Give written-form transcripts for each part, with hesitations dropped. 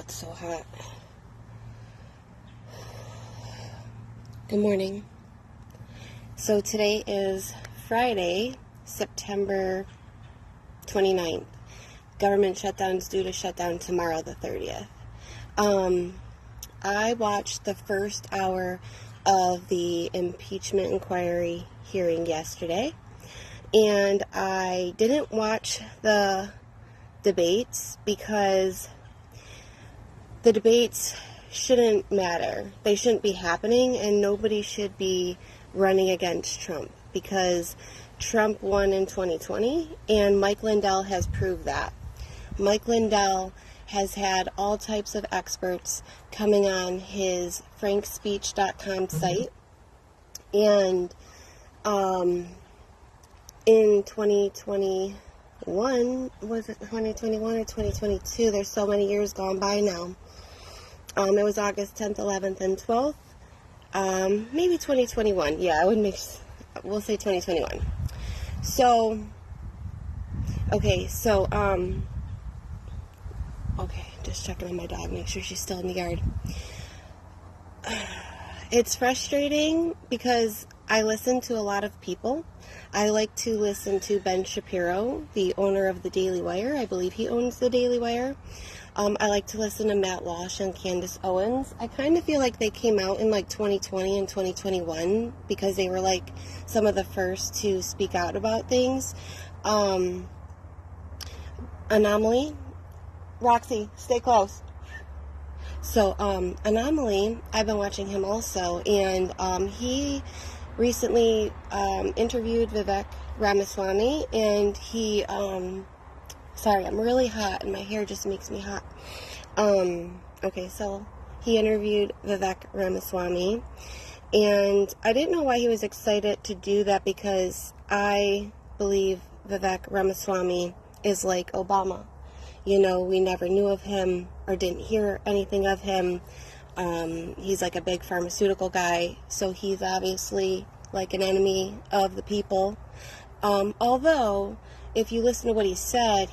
it's so hot. Good morning. So today is Friday, September 29th. Government shutdown is due to shut down tomorrow, the 30th. I watched the first hour of the impeachment inquiry hearing yesterday, and I didn't watch the debates because the debates shouldn't matter. They shouldn't be happening, and nobody should be running against Trump because Trump won in 2020, and Mike Lindell has proved that. Mike Lindell has had all types of experts coming on his frankspeech.com site, and in 2021, was it 2021 or 2022? There's so many years gone by now. It was August 10th, 11th, and 12th. Maybe 2021. Yeah, we'll say 2021. So, okay, just checking on my dog, make sure she's still in the yard. It's frustrating because I listen to a lot of people. I like to listen to Ben Shapiro, the owner of the Daily Wire. I believe he owns the Daily Wire. I like to listen to Matt Walsh and Candace Owens. I kind of feel like they came out in like 2020 and 2021 because they were like some of the first to speak out about things. Anomaly. Roxy, stay close. So, Anomaly, I've been watching him also, and he recently interviewed Vivek Ramaswamy, and he, sorry, I'm really hot, and my hair just makes me hot. So he interviewed Vivek Ramaswamy, and I didn't know why he was excited to do that because I believe Vivek Ramaswamy is like Obama. You know, we never knew of him or didn't hear anything of him. He's like a big pharmaceutical guy, so he's obviously like an enemy of the people. Although, if you listen to what he said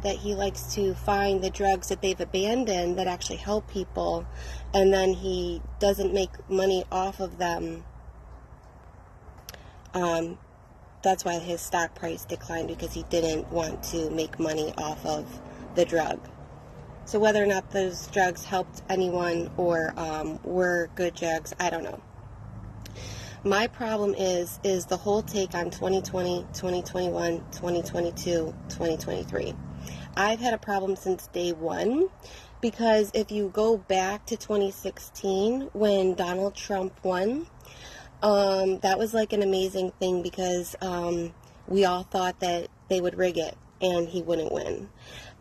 that he likes to find the drugs that they've abandoned that actually help people, and then he doesn't make money off of them. That's why his stock price declined, because he didn't want to make money off of the drug. So whether or not those drugs helped anyone or were good drugs, I don't know. My problem is the whole take on 2020, 2021, 2022, 2023. I've had a problem since day one, because if you go back to 2016 when Donald Trump won, that was like an amazing thing because we all thought that they would rig it and he wouldn't win.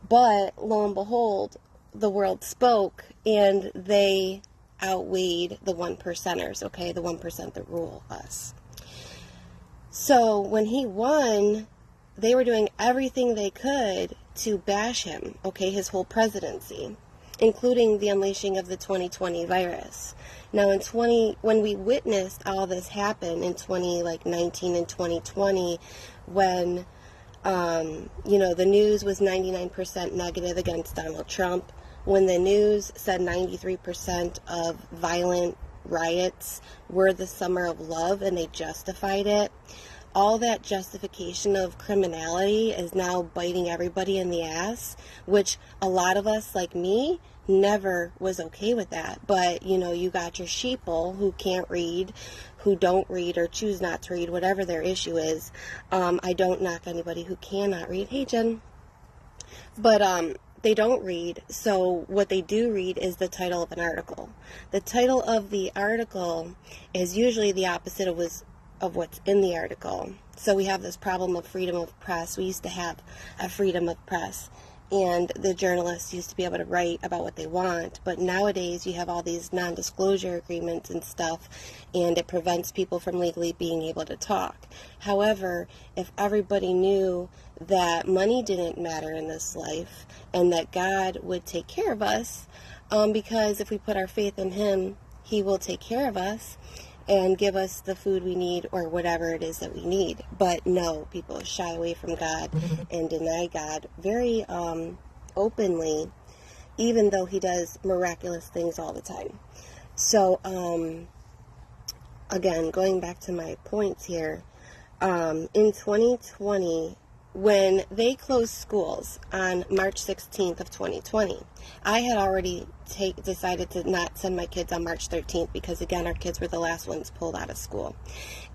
But lo and behold, the world spoke, and they outweighed the 1%ers, okay? The 1% that rule us. So when he won, they were doing everything they could to bash him, okay? His whole presidency, including the unleashing of the 2020 virus. Now when we witnessed all this happen in 2019 and 2020, when the news was 99% negative against Donald Trump, when the news said 93% of violent riots were the summer of love and they justified it, all that justification of criminality is now biting everybody in the ass, which a lot of us, like me, never was okay with that. But, you got your sheeple who can't read, who don't read or choose not to read, whatever their issue is. I don't knock anybody who cannot read. Hey, Jen. But they don't read, so what they do read is the title of an article. The title of the article is usually the opposite of what's in the article. So we have this problem of freedom of press. We used to have a freedom of press, and the journalists used to be able to write about what they want, but nowadays you have all these non-disclosure agreements and stuff, and it prevents people from legally being able to talk. However, if everybody knew that money didn't matter in this life, and that God would take care of us, because if we put our faith in Him, He will take care of us and give us the food we need or whatever it is that we need. But no, people shy away from God and deny God very openly even though he does miraculous things all the time. So, again, going back to my points here, in 2020, when they closed schools on March 16th of 2020, I had already decided to not send my kids on March 13th because, again, our kids were the last ones pulled out of school.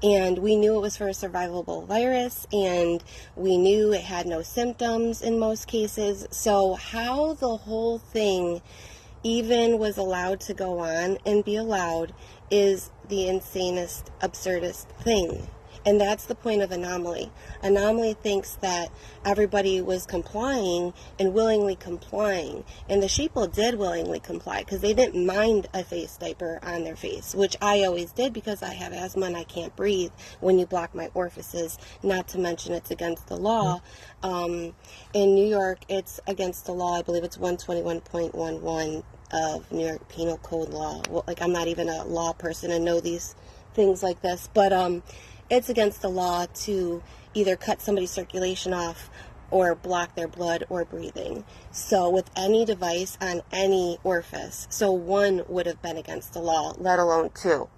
And we knew it was for a survivable virus, and we knew it had no symptoms in most cases. So how the whole thing even was allowed to go on and be allowed is the insanest, absurdest thing. And that's the point of Anomaly. Anomaly thinks that everybody was complying and willingly complying. And the sheeple did willingly comply because they didn't mind a face diaper on their face, which I always did because I have asthma and I can't breathe when you block my orifices. Not to mention it's against the law. In New York, it's against the law. I believe it's 121.11 of New York Penal Code law. Well, like, I'm not even a law person and know these things like this, but it's against the law to either cut somebody's circulation off or block their blood or breathing. So with any device on any orifice, so one would have been against the law, let alone two.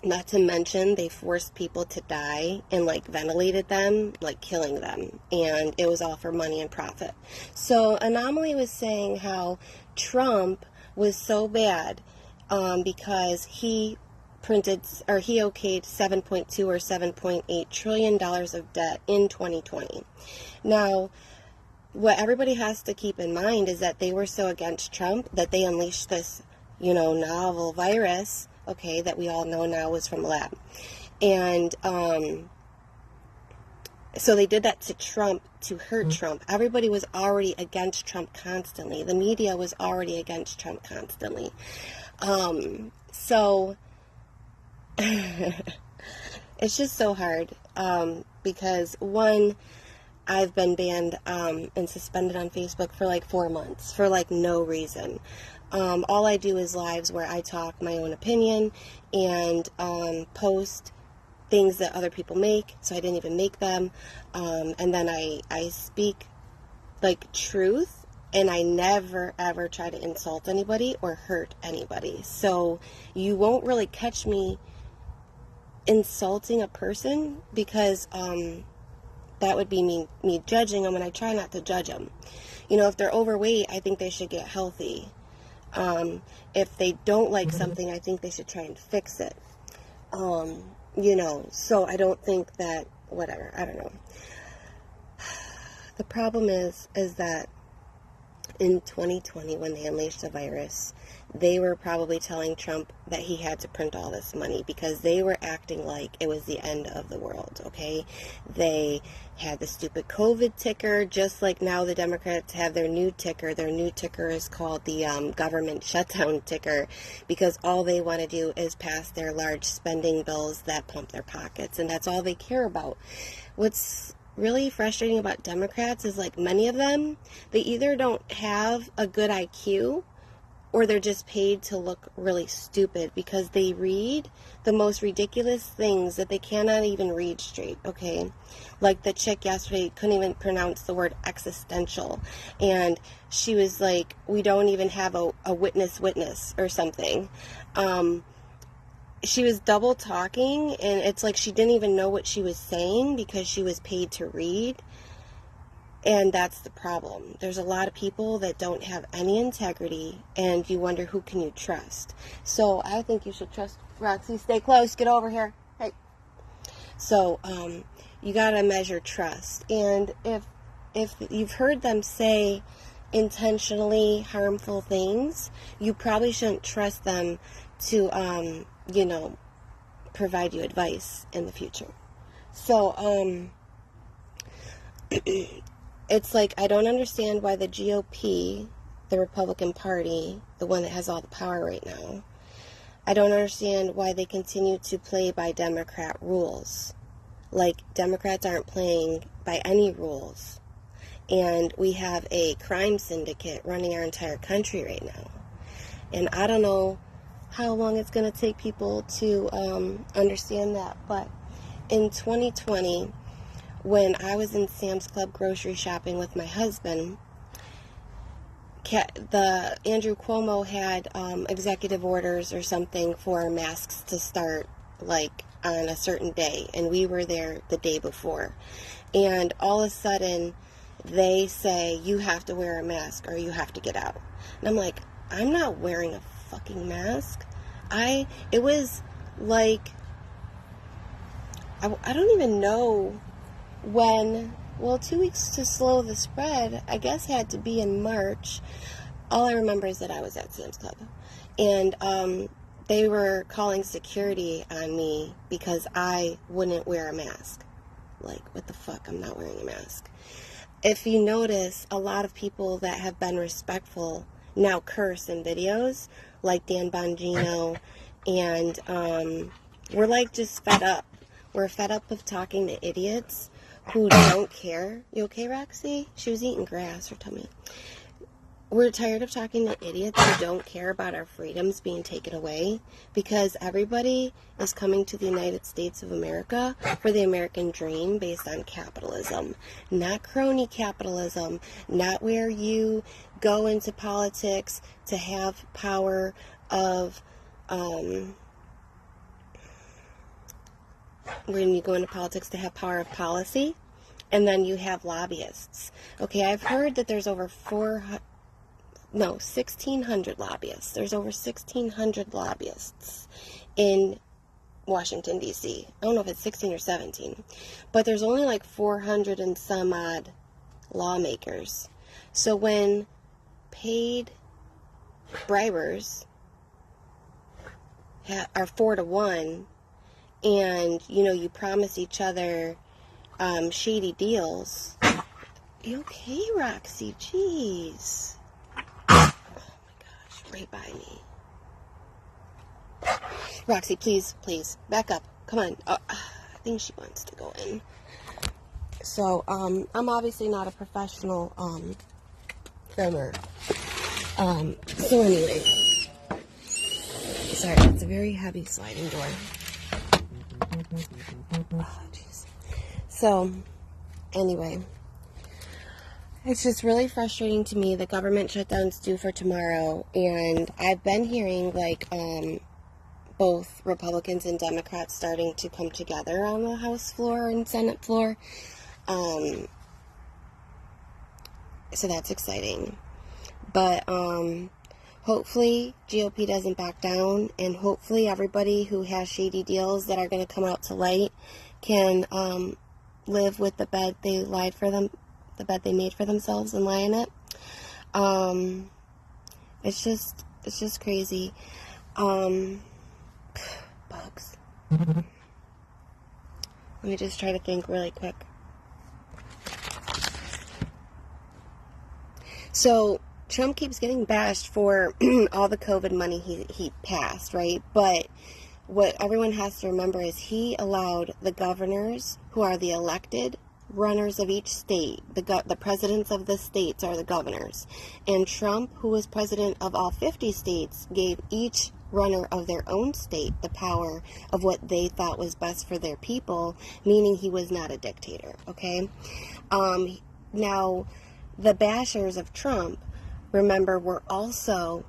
Not to mention they forced people to die and like ventilated them, like killing them. And it was all for money and profit. So Anomaly was saying how Trump was so bad because he okayed 7.2 or 7.8 trillion dollars of debt in 2020. Now, what everybody has to keep in mind is that they were so against Trump that they unleashed this, novel virus, okay, that we all know now was from a lab. And so they did that to Trump to hurt Trump. Everybody was already against Trump constantly. The media was already against Trump constantly. So it's just so hard because, one, I've been banned and suspended on Facebook for like 4 months for like no reason. All I do is lives where I talk my own opinion and post things that other people make, so I didn't even make them, and then I speak like truth, and I never ever try to insult anybody or hurt anybody. So you won't really catch me insulting a person because that would be me judging them, and I try not to judge them. If they're overweight, I think they should get healthy. If they don't like something, I think they should try and fix it. So I don't think that, whatever, I don't know. The problem is that in 2020, when they unleashed the virus, they were probably telling Trump that he had to print all this money because they were acting like it was the end of the world, okay? They had the stupid COVID ticker, just like now the Democrats have their new ticker. Their new ticker is called the government shutdown ticker because all they want to do is pass their large spending bills that pump their pockets, and that's all they care about. What's really frustrating about Democrats is, like, many of them, they either don't have a good IQ or they're just paid to look really stupid because they read the most ridiculous things that they cannot even read straight, okay? Like the chick yesterday couldn't even pronounce the word existential, and she was like, we don't even have a witness or something. She was double talking, and it's like she didn't even know what she was saying because she was paid to read. And that's the problem. There's a lot of people that don't have any integrity, and you wonder, who can you trust? So I think you should trust Roxy. Stay close. Get over here. Hey. So you got to measure trust. And if you've heard them say intentionally harmful things, you probably shouldn't trust them to, provide you advice in the future. So, it's like, I don't understand why the GOP, the Republican Party, the one that has all the power right now, I don't understand why they continue to play by Democrat rules. Like, Democrats aren't playing by any rules. And we have a crime syndicate running our entire country right now. And I don't know how long it's going to take people to understand that. But in 2020, when I was in Sam's Club grocery shopping with my husband, the Andrew Cuomo had executive orders or something for masks to start like on a certain day, and we were there the day before, and all of a sudden they say you have to wear a mask or you have to get out. And I'm like, I'm not wearing a fucking mask. It was like, I don't even know when. Well, 2 weeks to slow the spread, I guess, had to be in March. All I remember is that I was at Sam's Club, and they were calling security on me because I wouldn't wear a mask. Like, what the fuck? I'm not wearing a mask. If you notice, a lot of people that have been respectful now curse in videos, like Dan Bongino, and we're like just fed up. We're fed up of talking to idiots who don't care. You okay, Roxy? She was eating grass, her tummy. We're tired of talking to idiots who don't care about our freedoms being taken away, because everybody is coming to the United States of America for the American dream based on capitalism, not crony capitalism, not where you go into politics to have power of, when you go into politics to have power of policy, and then you have lobbyists. Okay, I've heard that there's over 1,600 lobbyists. There's over 1,600 lobbyists in Washington, D.C. I don't know if it's 16 or 17, but there's only like 400 and some odd lawmakers. So when paid bribers are 4-1, and, you know, you promise each other shady deals. You okay, Roxy? Jeez. Oh my gosh, right by me. Roxy, please, back up. Come on. I think she wants to go in. So, I'm obviously not a professional filmer. So anyway. Sorry, it's a very heavy sliding door. Oh, jeez. So, anyway, it's just really frustrating to me. The government shutdown's due for tomorrow, and I've been hearing, like, both Republicans and Democrats starting to come together on the House floor and Senate floor. So that's exciting. But, hopefully GOP doesn't back down, and hopefully everybody who has shady deals that are going to come out to light can live with the bed they made for themselves and lie in it. It's just crazy. Bugs. Let me just try to think really quick. So Trump keeps getting bashed for all the COVID money he passed, right? But what everyone has to remember is he allowed the governors, who are the elected runners of each state, the presidents of the states are the governors, and Trump, who was president of all 50 states, gave each runner of their own state the power of what they thought was best for their people, meaning he was not a dictator, okay? Now, the bashers of Trump, remember, we're also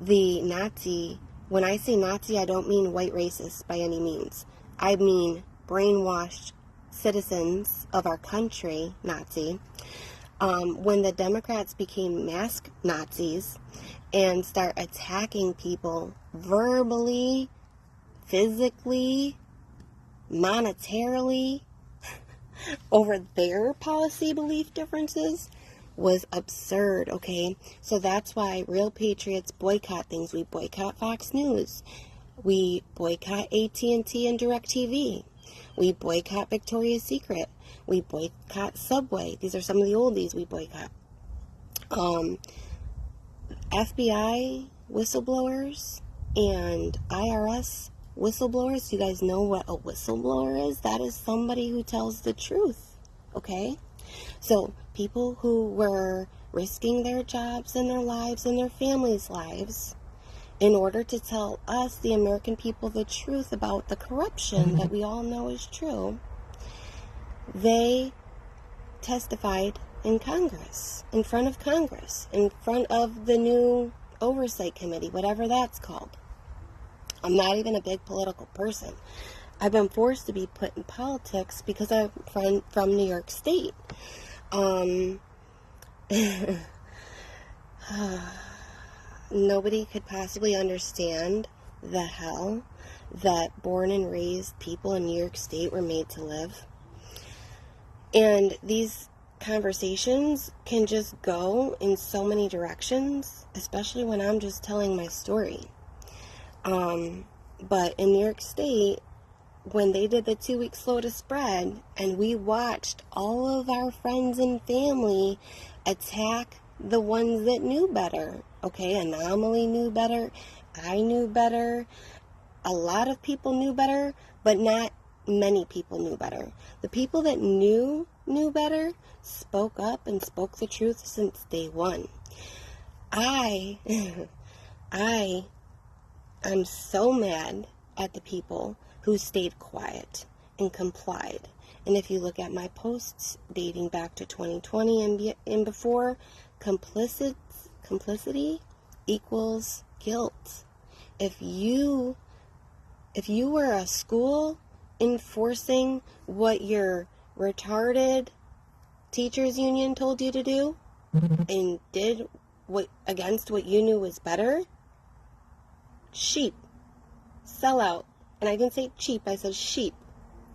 the Nazi. When I say Nazi, I don't mean white racists by any means. I mean brainwashed citizens of our country, Nazi. When the Democrats became mask Nazis and start attacking people verbally, physically, monetarily, over their policy belief differences, was absurd, okay? So that's why real patriots boycott things. We boycott Fox News. We boycott AT&T and DirecTV. We boycott Victoria's Secret. We boycott Subway. These are some of the oldies we boycott. FBI whistleblowers and IRS whistleblowers. You guys know what a whistleblower is? That is somebody who tells the truth, okay? So people who were risking their jobs and their lives and their families' lives in order to tell us, the American people, the truth about the corruption that we all know is true, they testified in Congress, in front of Congress, in front of the new oversight committee, whatever that's called. I'm not even a big political person. I've been forced to be put in politics because I'm from New York State. Nobody could possibly understand the hell that born and raised people in New York State were made to live. And these conversations can just go in so many directions, especially when I'm just telling my story. But in New York State, when they did the 2-week slow to spread, and we watched all of our friends and family attack the ones that knew better, okay, Anomaly knew better, I knew better, a lot of people knew better, but not many people knew better. The people that knew better spoke up and spoke the truth since day one. I'm so mad at the people who stayed quiet and complied. And if you look at my posts dating back to 2020 and before, complicity equals guilt. If you were a school enforcing what your retarded teachers union told you to do and did against what you knew was better, sheep, sellout. And I didn't say cheap, I said sheep,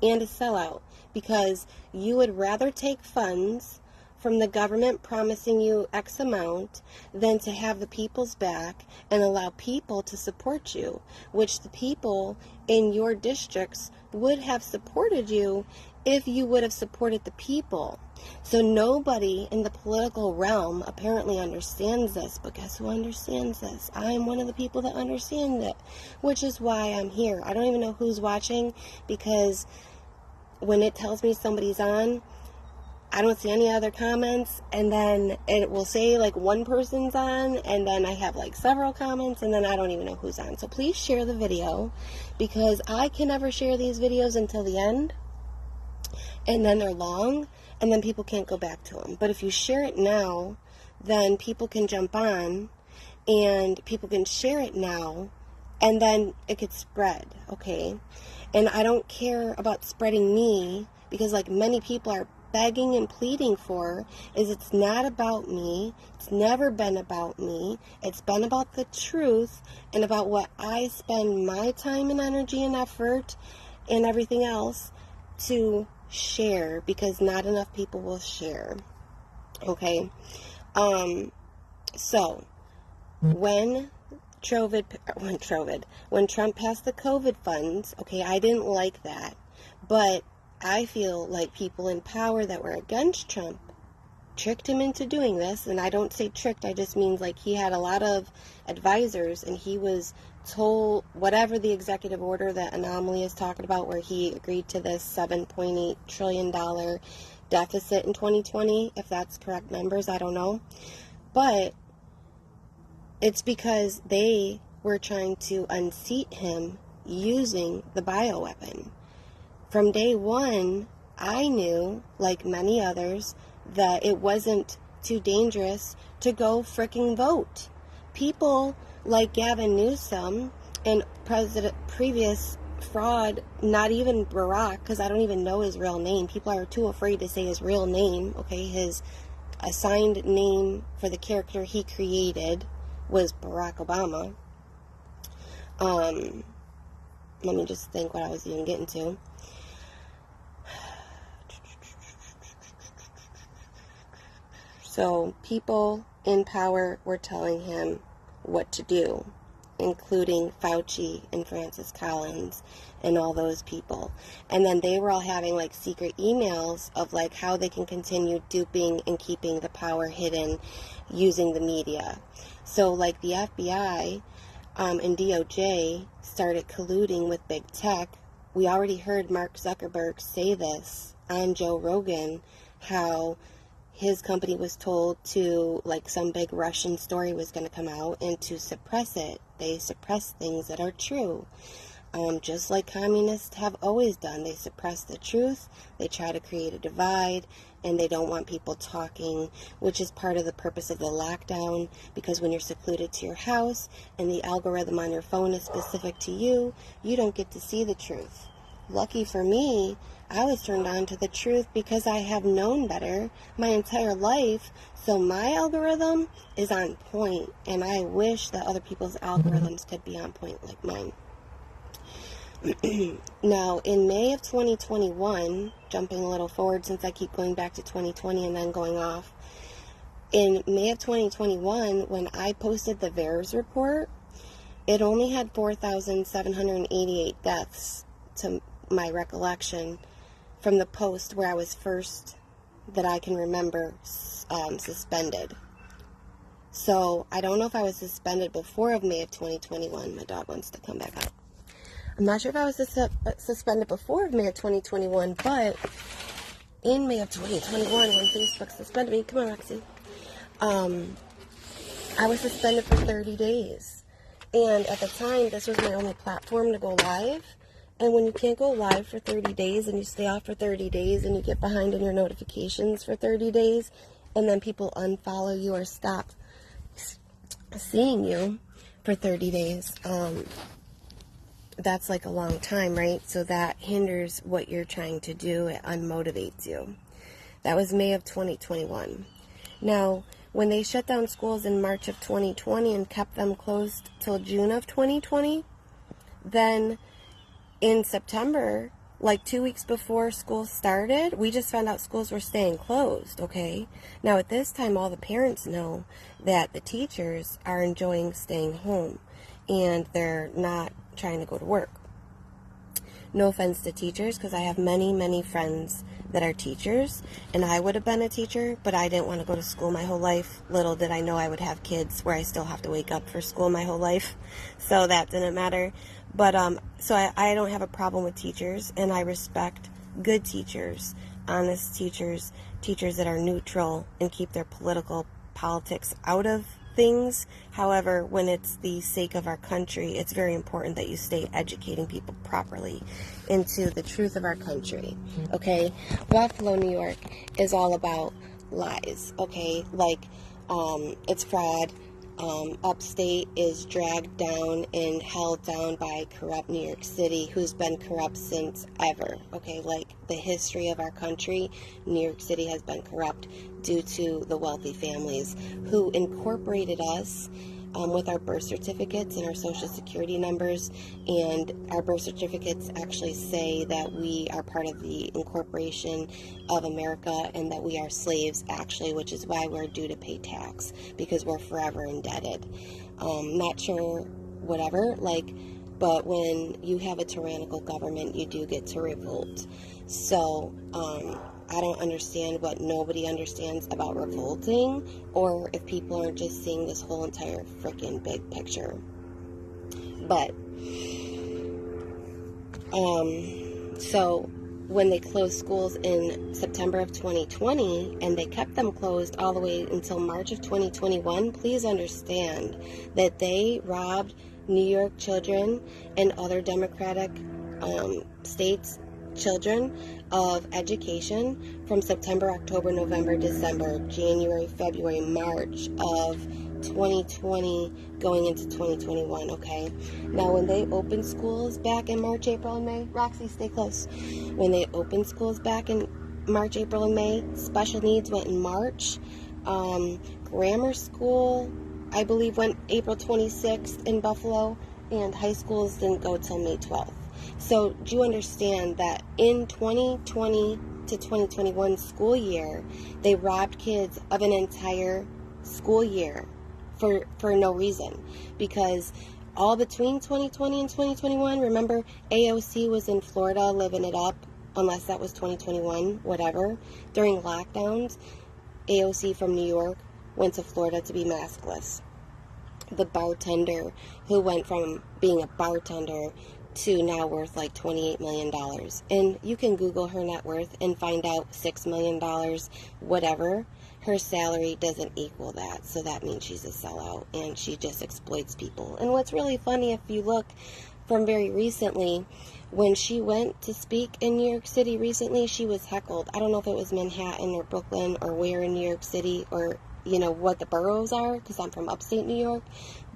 and a sellout, because you would rather take funds from the government promising you X amount than to have the people's back and allow people to support you, which the people in your districts would have supported you if you would have supported the people. So nobody in the political realm apparently understands this, but guess who understands this? I'm one of the people that understand it, which is why I'm here. I don't even know who's watching, because when it tells me somebody's on, I don't see any other comments, and then it will say like one person's on, and then I have like several comments, and then I don't even know who's on. So please share the video, because I can never share these videos until the end, and then they're long, and then people can't go back to them. But if you share it now, then people can jump on, and people can share it now, and then it could spread, okay? And I don't care about spreading me, because like many people are begging and pleading for, is it's not about me. It's never been about me. It's been about the truth and about what I spend my time and energy and effort and everything else to share, because not enough people will share. Okay? So when Trump passed the COVID funds, okay, I didn't like that, but I feel like people in power that were against Trump tricked him into doing this. And I don't say tricked, I just mean like he had a lot of advisors, and he was told whatever the executive order that Anomaly is talking about, where he agreed to this $7.8 trillion deficit in 2020, if that's correct numbers, I don't know. But it's because they were trying to unseat him using the bioweapon. From day one, I knew, like many others, that it wasn't too dangerous to go fricking vote. People like Gavin Newsom and previous fraud, not even Barack, because I don't even know his real name. People are too afraid to say his real name, okay? His assigned name for the character he created was Barack Obama. Let me just think what I was even getting to. So people in power were telling him what to do, including Fauci and Francis Collins and all those people. And then they were all having like secret emails of like how they can continue duping and keeping the power hidden using the media. So like the FBI and DOJ started colluding with big tech. We already heard Mark Zuckerberg say this on Joe Rogan, how his company was told to, like, some big Russian story was going to come out, and to suppress it. They suppress things that are true. just like communists have always done. They suppress the truth, they try to create a divide, and they don't want people talking, which is part of the purpose of the lockdown, because when you're secluded to your house and the algorithm on your phone is specific to you, you don't get to see the truth. Lucky for me, I was turned on to the truth because I have known better my entire life, so my algorithm is on point, and I wish that other people's algorithms could be on point like mine. Now, in May of 2021, jumping a little forward since I keep going back to 2020 and then going off, in May of 2021, when I posted the VAERS report, it only had 4,788 deaths to my recollection from the post where I was first, that I can remember, suspended. So I don't know if I was suspended before of May of 2021. My dog wants to come back out. I'm not sure if I was suspended before May of 2021, but in May of 2021, when Facebook suspended me, come on, Roxy, I was suspended for 30 days. And at the time, this was my only platform to go live. And when you can't go live for 30 days and you stay off for 30 days and you get behind in your notifications for 30 days and then people unfollow you or stop seeing you for 30 days, that's like a long time, right? So that hinders what you're trying to do. It unmotivates you. That was May of 2021. Now, when they shut down schools in March of 2020 and kept them closed till June of 2020, then in September, like 2 weeks before school started, we just found out schools were staying closed, okay? Now, at this time, all the parents know that the teachers are enjoying staying home and they're not trying to go to work. No offense to teachers, because I have many, many friends that are teachers, and I would have been a teacher, but I didn't want to go to school my whole life. Little did I know I would have kids where I still have to wake up for school my whole life, so that didn't matter. But so I don't have a problem with teachers, and I respect good teachers, honest teachers, teachers that are neutral and keep their politics out of things. However, when it's the sake of our country, it's very important that you stay educating people properly into the truth of our country, okay? Buffalo, New York is all about lies, okay? Like, it's fraud. Upstate is dragged down and held down by corrupt New York City, who's been corrupt since ever, okay? Like, the history of our country, New York City has been corrupt due to the wealthy families who incorporated us with our birth certificates and our social security numbers, and our birth certificates actually say that we are part of the incorporation of America and that we are slaves, actually, which is why we're due to pay tax, because we're forever indebted. Not sure, whatever, like, but when you have a tyrannical government, you do get to revolt. So, I don't understand what nobody understands about revolting, or if people are just seeing this whole entire freaking big picture. But, so when they closed schools in September of 2020, and they kept them closed all the way until March of 2021, please understand that they robbed New York children and other Democratic states' children of education from September, October, November, December, January, February, March of 2020 going into 2021, okay? Now, when they opened schools back in March, April, and May, Roxy, stay close. When they opened schools back in March, April, and May, special needs went in March. Grammar school, I believe, went April 26th in Buffalo, and high schools didn't go till May 12th. So do you understand that in 2020 to 2021 school year, they robbed kids of an entire school year for no reason? Because all between 2020 and 2021, remember, AOC was in Florida living it up, unless that was 2021, whatever. During lockdowns, AOC from New York went to Florida to be maskless. The bartender who went from being a bartender to now worth like $28 million. And you can Google her net worth and find out $6 million, whatever. Her salary doesn't equal that. So that means she's a sellout and she just exploits people. And what's really funny, if you look from very recently. When she went to speak in New York City recently, she was heckled. I don't know if it was Manhattan or Brooklyn or where in New York City, or, you know, what the boroughs are, because I'm from upstate New York.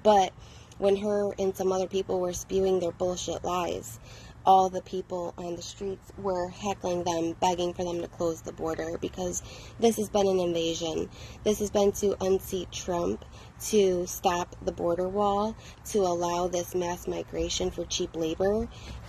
But when her and some other people were spewing their bullshit lies, all the people on the streets were heckling them, begging for them to close the border, because this has been an invasion. This has been to unseat Trump, to stop the border wall, to allow this mass migration for cheap labor,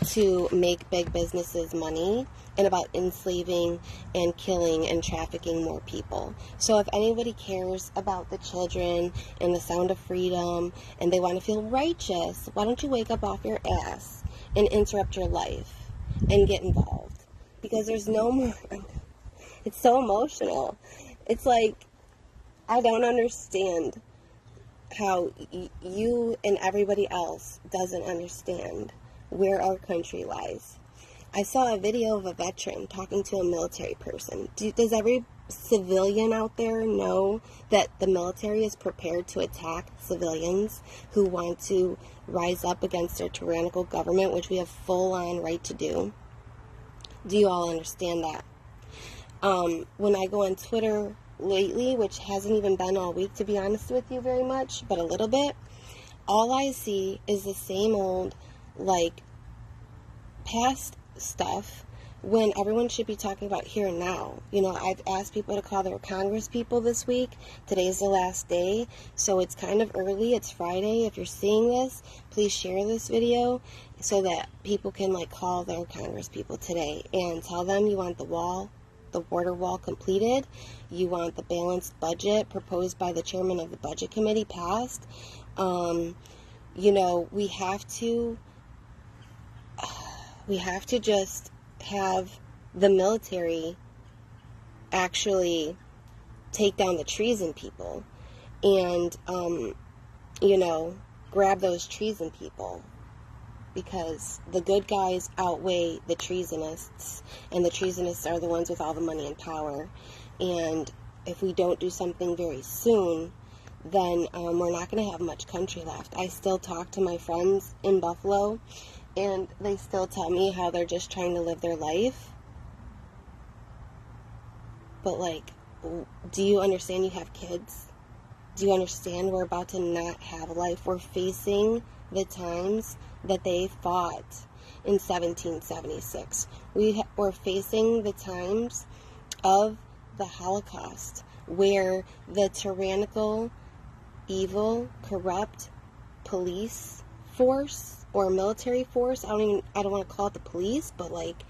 to make big businesses money, and about enslaving and killing and trafficking more people. So if anybody cares about the children and the sound of freedom and they want to feel righteous, why don't you wake up off your ass and interrupt your life and get involved? Because there's no more. It's so emotional. It's like, I don't understand how you and everybody else doesn't understand where our country lies. I saw a video of a veteran talking to a military person. Does every civilian out there know that the military is prepared to attack civilians who want to rise up against their tyrannical government, which we have full-on right to do? Do you all understand that? When I go on Twitter lately, which hasn't even been all week, to be honest with you, very much, but a little bit, all I see is the same old, like, past stuff, when everyone should be talking about here and now. You know, I've asked people to call their Congress people this week. Today's the last day, so it's kind of early. It's Friday. If you're seeing this, please share this video so that people can, like, call their Congress people today and tell them you want the border wall completed. You want the balanced budget proposed by the chairman of the budget committee passed. You know, we have to just have the military actually take down the treason people and, you know, grab those treason people, because the good guys outweigh the treasonists, and the treasonists are the ones with all the money and power. And if we don't do something very soon, then we're not going to have much country left. I still talk to my friends in Buffalo, and they still tell me how they're just trying to live their life. But, like, do you understand you have kids? Do you understand we're about to not have a life? We're facing the times that they fought in 1776. We're facing the times of the Holocaust, where the tyrannical, evil, corrupt police force or military force, I don't want to call it the police, but, like,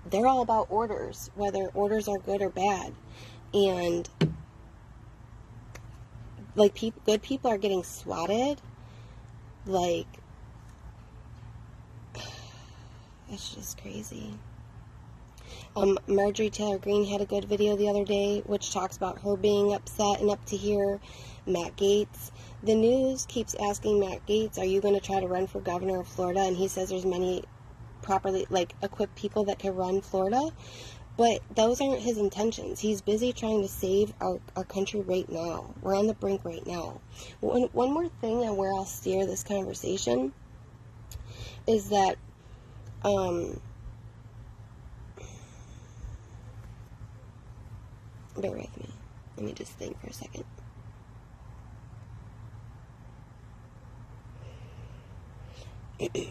they're all about orders, whether orders are good or bad. And, like, good people are getting swatted. Like, it's just crazy. Marjorie Taylor Greene had a good video the other day, which talks about her being upset and up to here. Matt Gaetz. The news keeps asking Matt Gaetz, are you going to try to run for governor of Florida? And he says there's many properly, like, equipped people that can run Florida. But those aren't his intentions. He's busy trying to save our country right now. We're on the brink right now. One more thing on where I'll steer this conversation is that bear with me. Let me just think for a second.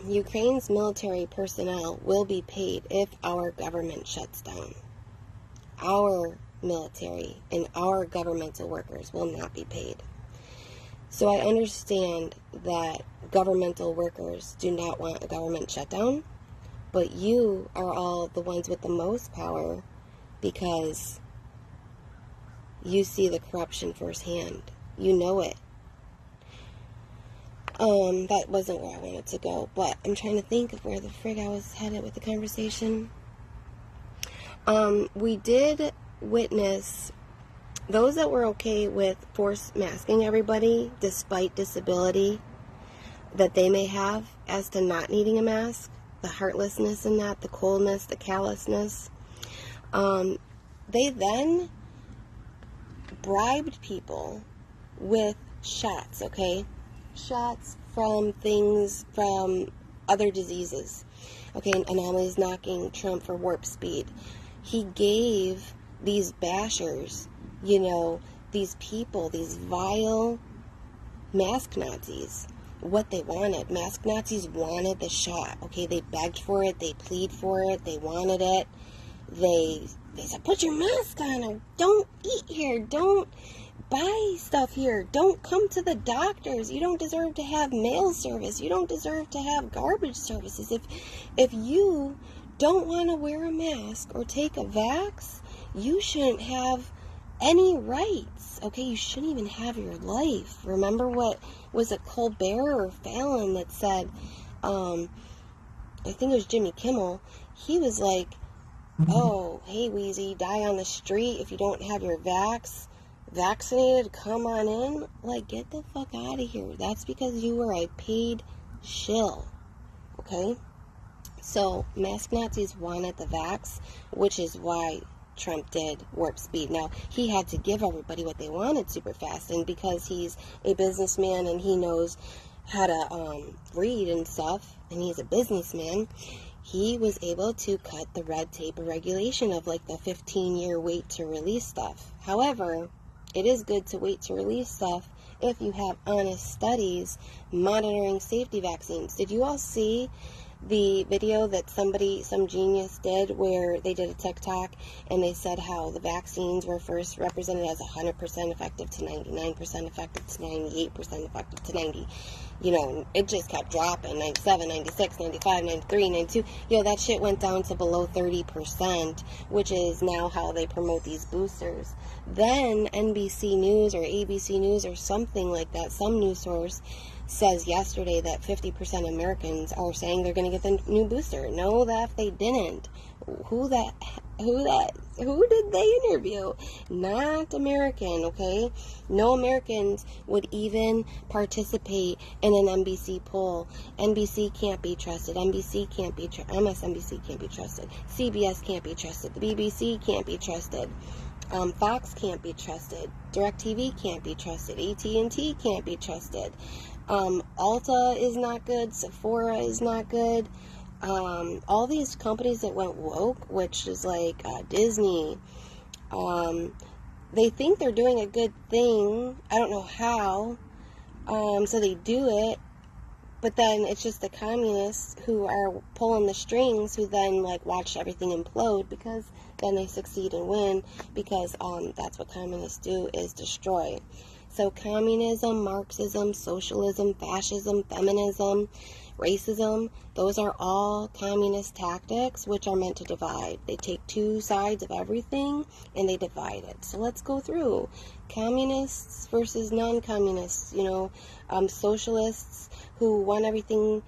Ukraine's military personnel will be paid if our government shuts down. Our military and our governmental workers will not be paid. So I understand that governmental workers do not want a government shutdown, but you are all the ones with the most power because you see the corruption firsthand. You know it. That wasn't where I wanted to go, but I'm trying to think of where the frig I was headed with the conversation. We did witness those that were okay with force masking everybody despite disability that they may have as to not needing a mask, the heartlessness in that, the coldness, the callousness. They then bribed people with shots, okay? Shots from things from other diseases. Okay, and now he's knocking Trump for warp speed. He gave these bashers, you know, these people, these vile mask Nazis, what they wanted. Mask Nazis wanted the shot. Okay, they begged for it, they plead for it, they wanted it. They said, put your mask on, or don't eat here, don't buy stuff here, don't come to the doctors, you don't deserve to have mail service, you don't deserve to have garbage services. If you don't want to wear a mask or take a vax, you shouldn't have any rights. Okay, you shouldn't even have your life. Remember what was it, Colbert or Fallon that said, I think it was Jimmy Kimmel, he was like, oh, hey Wheezy, die on the street if you don't have your vaccinated, come on in. Like, get the fuck out of here. That's because you were a paid shill. Okay? So, mask Nazis wanted the vax, which is why Trump did warp speed. Now, he had to give everybody what they wanted super fast, and because he's a businessman and he knows how to read and stuff, and he's a businessman, he was able to cut the red tape of regulation of like the 15-year wait to release stuff. However, it is good to wait to release stuff if you have honest studies monitoring safety vaccines. Did you all see the video that some genius did where they did a TikTok and they said how the vaccines were first represented as 100% effective to 99% effective to 98% effective to 90? You know, it just kept dropping, 97, 96, 95, 93, 92. You know, that shit went down to below 30%, which is now how they promote these boosters. Then NBC News or ABC News or something like that, some news source, says yesterday that 50% of Americans are saying they're going to get the new booster. No, that if they didn't. Who did they interview? Not American, okay? No Americans would even participate in an NBC poll. NBC can't be trusted. MSNBC can't be trusted. CBS can't be trusted. The BBC can't be trusted. Fox can't be trusted. DirecTV can't be trusted. AT&T can't be trusted. Ulta is not good. Sephora is not good. All these companies that went woke, which is like Disney, they think they're doing a good thing. I don't know how. So they do it. But then it's just the communists who are pulling the strings who then like watch everything implode, because then they succeed and win, because that's what communists do, is destroy. So communism, Marxism, socialism, fascism, feminism, racism, those are all communist tactics which are meant to divide. They take two sides of everything and they divide it. So let's go through communists versus non-communists, you know, socialists who want everything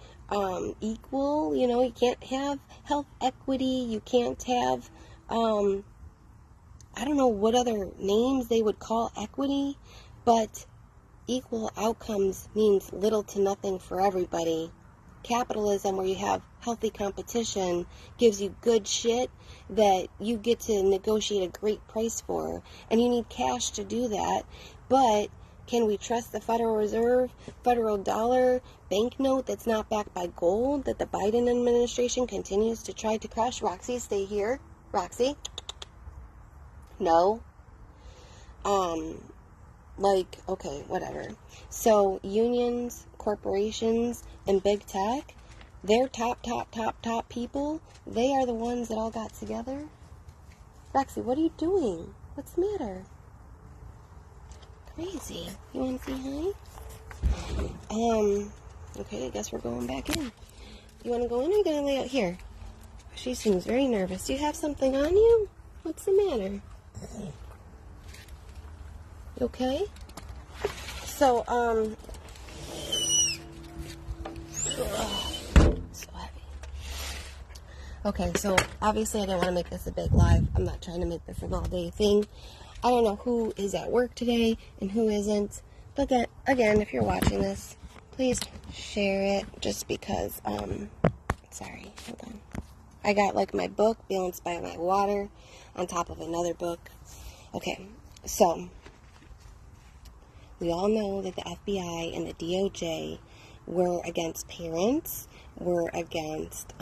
equal. You know, you can't have health equity, you can't have, I don't know what other names they would call equity, but equal outcomes means little to nothing for everybody. Capitalism, where you have healthy competition, gives you good shit that you get to negotiate a great price for, and you need cash to do that. But can we trust the Federal Reserve, federal dollar, banknote that's not backed by gold that the Biden administration continues to try to crush? Roxy, stay here. Roxy? No. Like, okay, whatever. So, unions, corporations, and big tech, their top people, they are the ones that all got together. Roxy, what are you doing? What's the matter? Crazy. You want to say hi? Okay, I guess we're going back in. You want to go in, or are you going to lay out here? She seems very nervous. Do you have something on you? What's the matter? You okay? So, so heavy. Okay, so obviously I didn't want to make this a big live. I'm not trying to make this an all-day thing. I don't know who is at work today and who isn't. But again, if you're watching this, please share it, just because, sorry, hold on. I got like my book, Balanced by My Water, on top of another book. Okay, so we all know that the FBI and the DOJ were against parents were against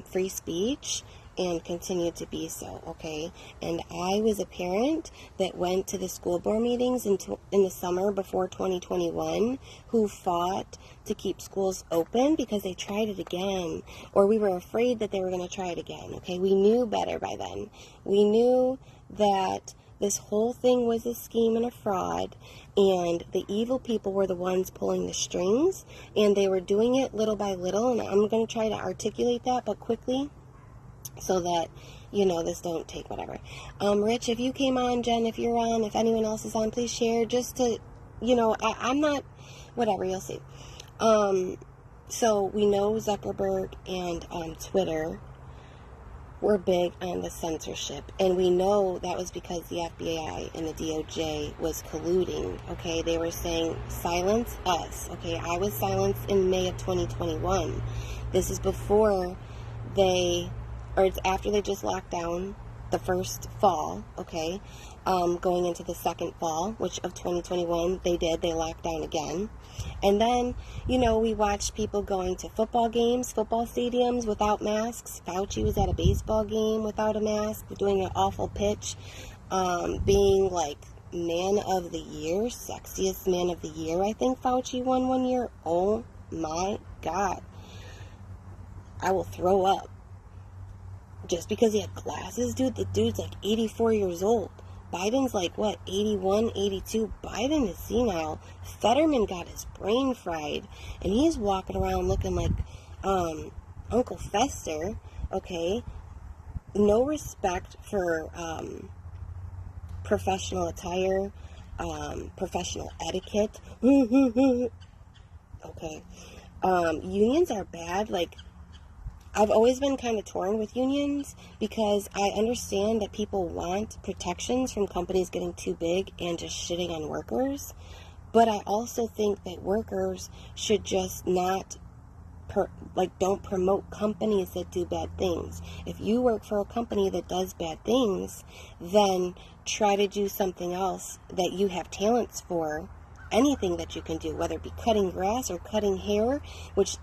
free speech and continue to be so, okay? And I was a parent that went to the school board meetings in the summer before 2021 who fought to keep schools open because they tried it again, or we were afraid that they were going to try it again, okay? We knew better by then. We knew that this whole thing was a scheme and a fraud, and the evil people were the ones pulling the strings, and they were doing it little by little, and I'm going to try to articulate that, but quickly, so that, this don't take whatever. Rich, if you came on, Jen, if you're on, if anyone else is on, please share, just to, I'm not, whatever, you'll see. So we know Zuckerberg and Twitter were big on the censorship, and we know that was because the FBI and the DOJ was colluding, okay? They were saying, silence us, okay? I was silenced in May of 2021. This is before it's after they just locked down the first fall, okay? Going into the second fall, which of 2021, they locked down again. And then, we watched people going to football games, football stadiums without masks. Fauci was at a baseball game without a mask, doing an awful pitch, being like man of the year, sexiest man of the year. I think Fauci won one year. Oh my God. I will throw up. Just because he had glasses, dude, the dude's like 84 years old. Biden's like, 81, 82? Biden is senile. Fetterman got his brain fried, and he's walking around looking like Uncle Fester, okay? No respect for professional attire, professional etiquette. Okay. Unions are bad, I've always been kind of torn with unions because I understand that people want protections from companies getting too big and just shitting on workers. But I also think that workers should just not, don't promote companies that do bad things. If you work for a company that does bad things, then try to do something else that you have talents for. Anything that you can do, whether it be cutting grass or cutting hair, which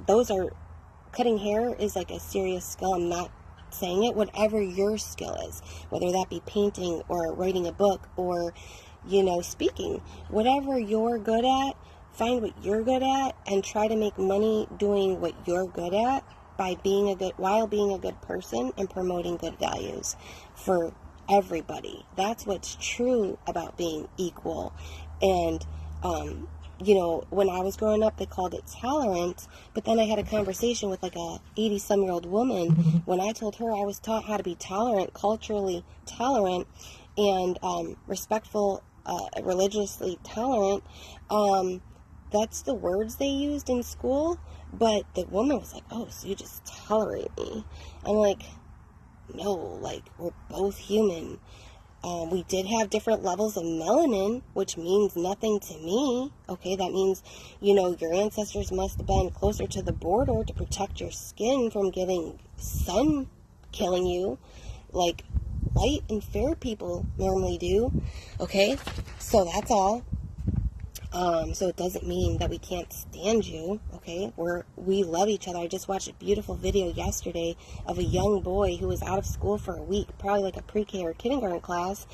cutting hair is like a serious skill. I'm not saying it. Whatever your skill is, whether that be painting or writing a book or, speaking, whatever you're good at, find what you're good at and try to make money doing what you're good at while being a good person and promoting good values for everybody. That's what's true about being equal. And, when I was growing up, they called it tolerance, but then I had a conversation with a 80-some-year-old woman when I told her I was taught how to be tolerant, culturally tolerant, and respectful, religiously tolerant. That's the words they used in school, but the woman was like, oh, so you just tolerate me. I'm like, no, we're both human. We did have different levels of melanin, which means nothing to me. Okay, that means, your ancestors must have been closer to the border to protect your skin from getting sun killing you, like white and fair people normally do. Okay, so that's all. So it doesn't mean that we can't stand you, okay? We love each other. I just watched a beautiful video yesterday of a young boy who was out of school for a week, probably like a pre-K or kindergarten class,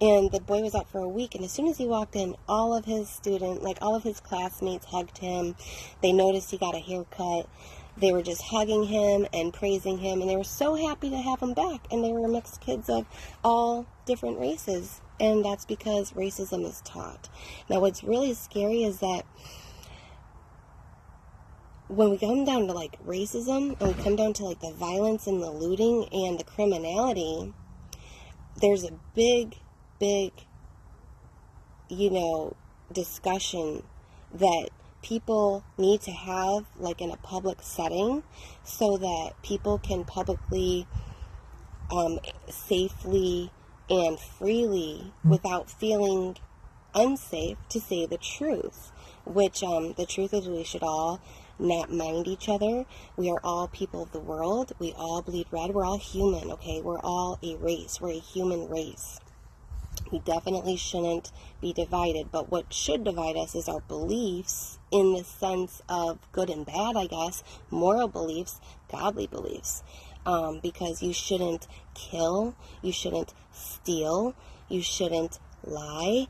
and the boy was out for a week, and as soon as he walked in, all of his classmates hugged him. They noticed he got a haircut. They were just hugging him and praising him, and they were so happy to have him back, and they were mixed kids of all different races. And that's because racism is taught. Now, what's really scary is that when we come down to racism, and we come down to the violence and the looting and the criminality, there's a big, discussion that people need to have in a public setting so that people can publicly, safely, and freely, without feeling unsafe, to say the truth, which the truth is we should all not mind each other. We are all people of the world. We all bleed red. We're all human, okay? We're all a race. We're a human race. We definitely shouldn't be divided, but what should divide us is our beliefs in the sense of good and bad, I guess, moral beliefs, godly beliefs, because you shouldn't kill, you shouldn't steal, you shouldn't lie.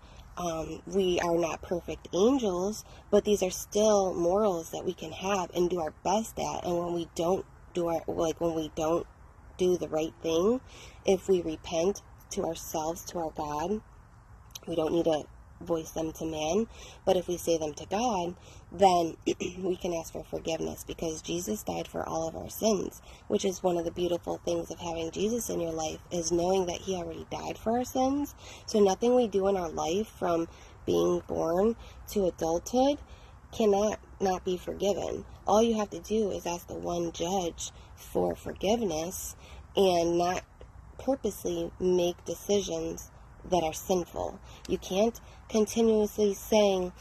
We are not perfect angels, but these are still morals that we can have and do our best at. And when we don't when we don't do the right thing, if we repent to ourselves, to our God, we don't need to voice them to man, but if we say them to God, then we can ask for forgiveness, because Jesus died for all of our sins, which is one of the beautiful things of having Jesus in your life, is knowing that he already died for our sins. So nothing we do in our life from being born to adulthood cannot not be forgiven. All you have to do is ask the one judge for forgiveness and not purposely make decisions that are sinful. You can't continuously saying,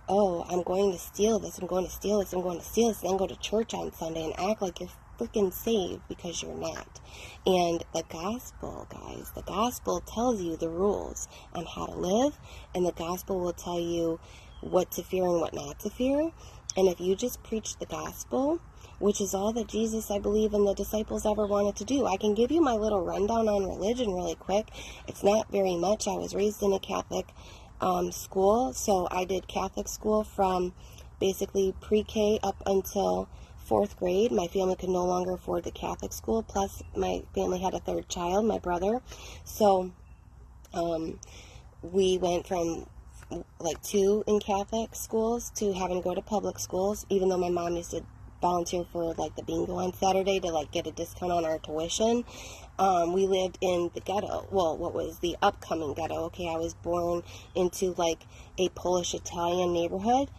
oh, I'm going to steal this, I'm going to steal this, I'm going to steal this, and then go to church on Sunday and act like you're freaking saved, because you're not. And the gospel, guys, the gospel tells you the rules on how to live, and the gospel will tell you what to fear and what not to fear. And if you just preach the gospel, which is all that Jesus, I believe, and the disciples ever wanted to do. I can give you my little rundown on religion really quick. It's not very much. I was raised in a Catholic school, so I did Catholic school from basically pre-K up until 4th grade. My family could no longer afford the Catholic school, plus my family had a third child, my brother. So we went from like 2 in Catholic schools to having to go to public schools, even though my mom used to volunteer for like the bingo on Saturday to like get a discount on our tuition. We lived in the ghetto. Well, what was the upcoming ghetto? Okay, I was born into like a Polish Italian neighborhood.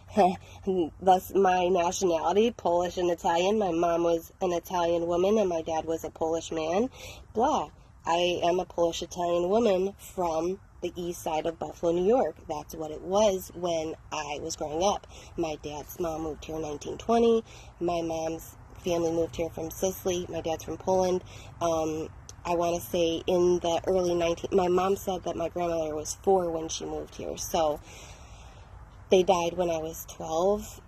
Thus my nationality, Polish and Italian. My mom was an Italian woman and my dad was a Polish man. Blah. I am a Polish Italian woman from the east side of Buffalo, New York. That's what it was when I was growing up. My dad's mom moved here in 1920. My mom's family moved here from Sicily. My dad's from Poland. I want to say in the early my mom said that my grandmother was 4 when she moved here. So they died when I was 12.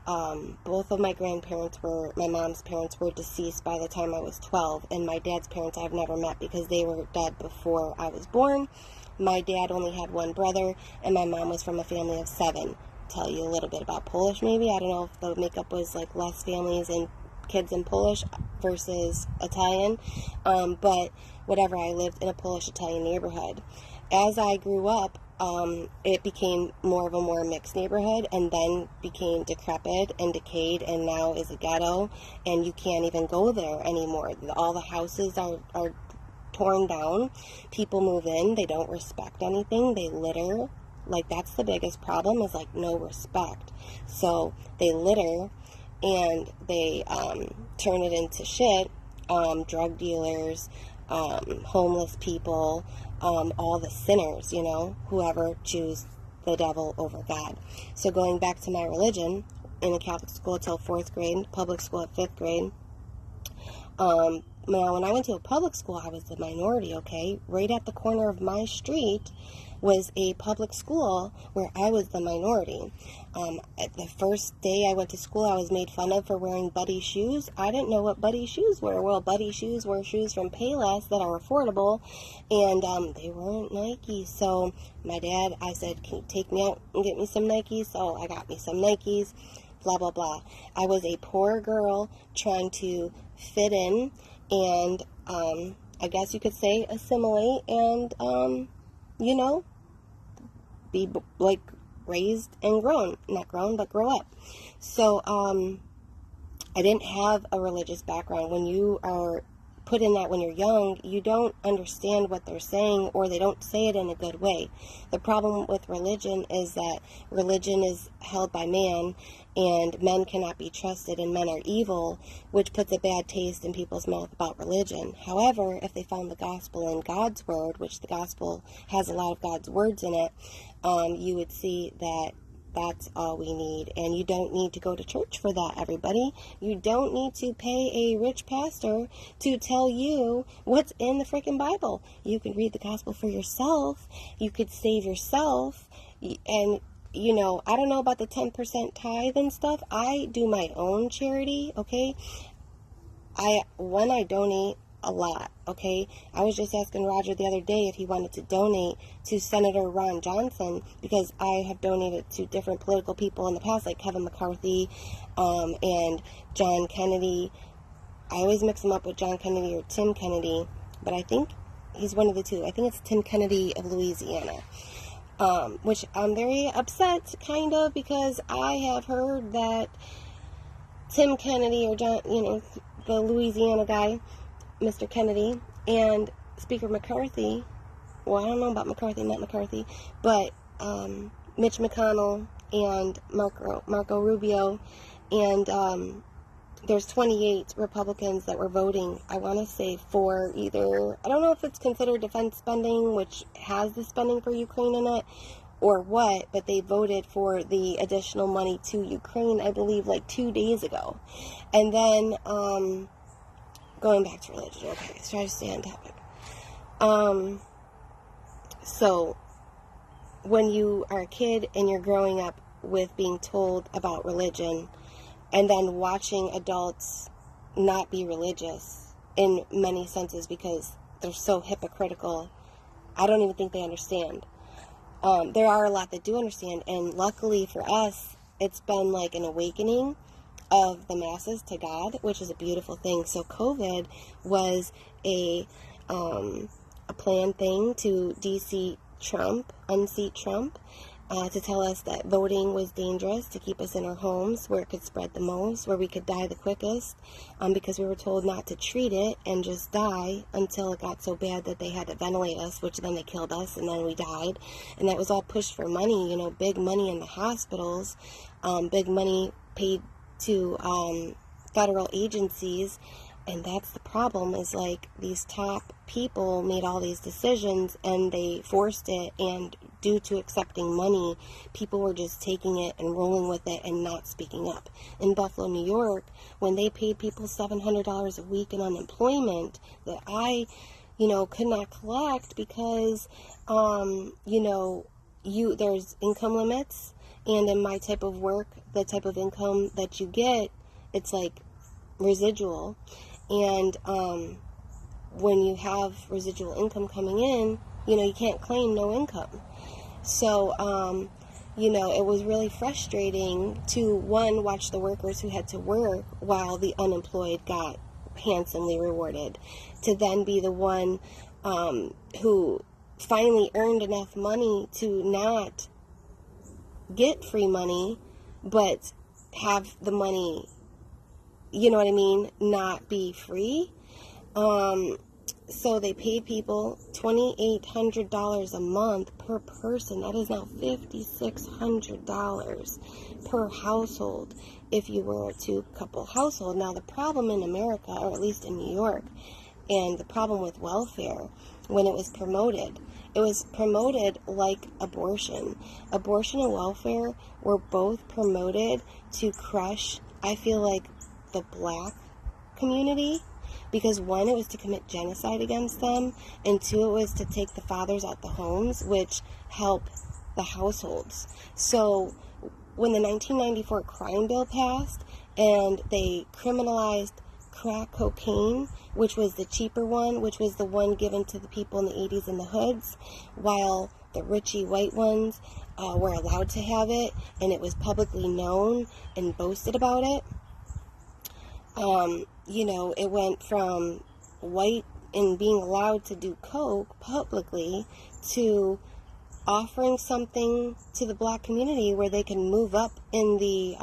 Both of my my mom's parents were deceased by the time I was 12. And my dad's parents I've never met because they were dead before I was born. My dad only had 1 brother, and my mom was from a family of 7. Tell you a little bit about Polish, maybe. I don't know if the makeup was like less families and kids in Polish versus Italian, but whatever, I lived in a Polish-Italian neighborhood. As I grew up, it became more of a more mixed neighborhood, and then became decrepit and decayed, and now is a ghetto, and you can't even go there anymore. All the houses are torn down. People move in, they don't respect anything, they litter. Like, that's the biggest problem, is like no respect. So they litter and they turn it into shit. Drug dealers, homeless people, all the sinners, whoever choose the devil over God. So going back to my religion, in a Catholic school till 4th grade, public school at 5th grade. Now, when I went to a public school, I was the minority, okay? Right at the corner of my street was a public school where I was the minority. The first day I went to school, I was made fun of for wearing Buddy shoes. I didn't know what Buddy shoes were. Well, Buddy shoes were shoes from Payless that are affordable, and they weren't Nike. So my dad, I said, can you take me out and get me some Nikes? So I got me some Nikes, blah, blah, blah. I was a poor girl trying to fit in and, I guess you could say assimilate and, be like raised and grown, not grown, but grow up. So, I didn't have a religious background. When you are put in that when you're young, you don't understand what they're saying, or they don't say it in a good way. The problem with religion is that religion is held by man, and men cannot be trusted, and men are evil, which puts a bad taste in people's mouth about religion. However, if they found the gospel in God's word, which the gospel has a lot of God's words in it, you would see that That's all we need. And you don't need to go to church for that, everybody. You don't need to pay a rich pastor to tell you what's in the freaking Bible. You can read the gospel for yourself. You could save yourself. And, you know, I don't know about the 10% tithe and stuff. I do my own charity, okay? I donate a lot, okay? I was just asking Roger the other day if he wanted to donate to Senator Ron Johnson, because I have donated to different political people in the past, like Kevin McCarthy and John Kennedy. I always mix them up with John Kennedy or Tim Kennedy, but I think he's one of the two. I think it's Tim Kennedy of Louisiana, which I'm very upset, kind of, because I have heard that Tim Kennedy, or John, you know, the Louisiana guy, Mr. Kennedy, and Speaker McCarthy, well, I don't know about McCarthy, not McCarthy, but Mitch McConnell and Marco Rubio, and there's 28 Republicans that were voting, I want to say, for either, I don't know if it's considered defense spending, which has the spending for Ukraine in it, or what, but they voted for the additional money to Ukraine, I believe, like 2 days ago. And then, going back to religion, okay, let's try to stay on topic. So, when you are a kid and you're growing up with being told about religion, and then watching adults not be religious in many senses because they're so hypocritical, I don't even think they understand. There are a lot that do understand, and luckily for us, it's been like an awakening of the masses to God, which is a beautiful thing. So COVID was a planned thing to unseat Trump, to tell us that voting was dangerous, to keep us in our homes where it could spread the most, where we could die the quickest, because we were told not to treat it and just die until it got so bad that they had to ventilate us, which then they killed us, and then we died. And that was all pushed for money, you know, big money in the hospitals, big money paid to federal agencies. And that's the problem, is like these top people made all these decisions and they forced it, and due to accepting money, people were just taking it and rolling with it and not speaking up. In Buffalo, New York, when they paid people $700 a week in unemployment that I, you know, could not collect because, you know, there's income limits, and in my type of work, the type of income that you get, it's like residual. And when you have residual income coming in, you know, you can't claim no income. So, you know, it was really frustrating to, one, watch the workers who had to work while the unemployed got handsomely rewarded, to then be the one who finally earned enough money to not get free money, but have the money, you know what I mean, not be free. So they paid people $2,800 a month per person. That is now $5,600 per household if you were a two-couple household. Now, the problem in America, or at least in New York, and the problem with welfare, when it was promoted like abortion. Abortion and welfare were both promoted to crush, I feel like, the black community, because one, it was to commit genocide against them, and two, it was to take the fathers out the homes, which help the households. So when the 1994 crime bill passed and they criminalized crack cocaine, which was the cheaper one, which was the one given to the people in the 80s in the hoods, while the richy white ones were allowed to have it, and it was publicly known and boasted about it. You know, it went from white and being allowed to do coke publicly to offering something to the black community where they can move up in the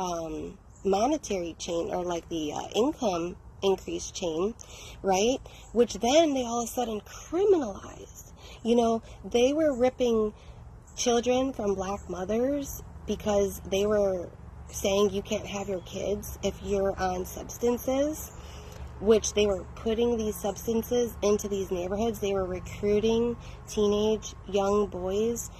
monetary chain, or like the income increase chain, right? Which then they all of a sudden criminalized. You know, they were ripping children from black mothers because they were saying you can't have your kids if you're on substances, which they were putting these substances into these neighborhoods. They were recruiting teenage young boys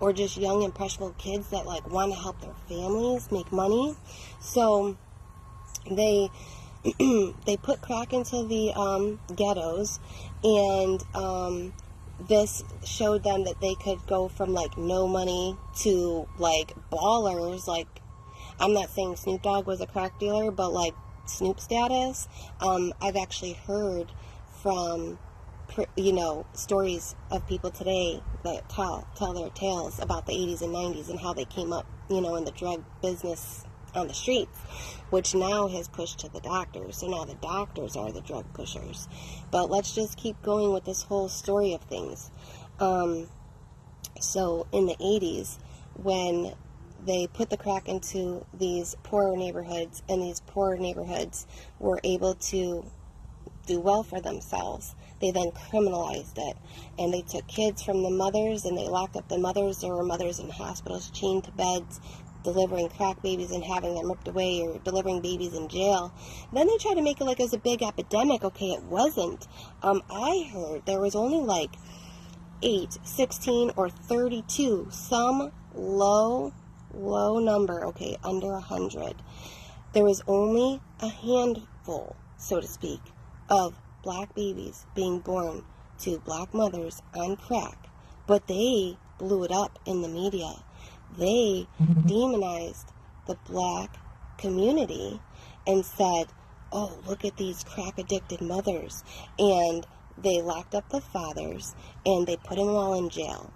or just young impressionable kids that like want to help their families make money. So they they put crack into the ghettos, and this showed them that they could go from like no money to like ballers. Like, I'm not saying Snoop Dogg was a crack dealer, but like Snoop status. I've actually heard from stories of people today that tell their tales about the 80s and 90s and how they came up, in the drug business on the streets, which now has pushed to the doctors. So now the doctors are the drug pushers. But let's just keep going with this whole story of things. So in the 80s, when they put the crack into these poorer neighborhoods, and these poorer neighborhoods were able to do well for themselves, they then criminalized it, and they took kids from the mothers and they locked up the mothers. There were mothers in hospitals chained to beds delivering crack babies and having them ripped away, or delivering babies in jail. Then they tried to make it like it was a big epidemic. Okay, it wasn't. I heard there was only like 8, 16, or 32, some low number, okay, under 100. There was only a handful, so to speak, of black babies being born to black mothers on crack, but they blew it up in the media. They demonized the black community and said, oh, look at these crack addicted mothers, and they locked up the fathers and they put them all in jail.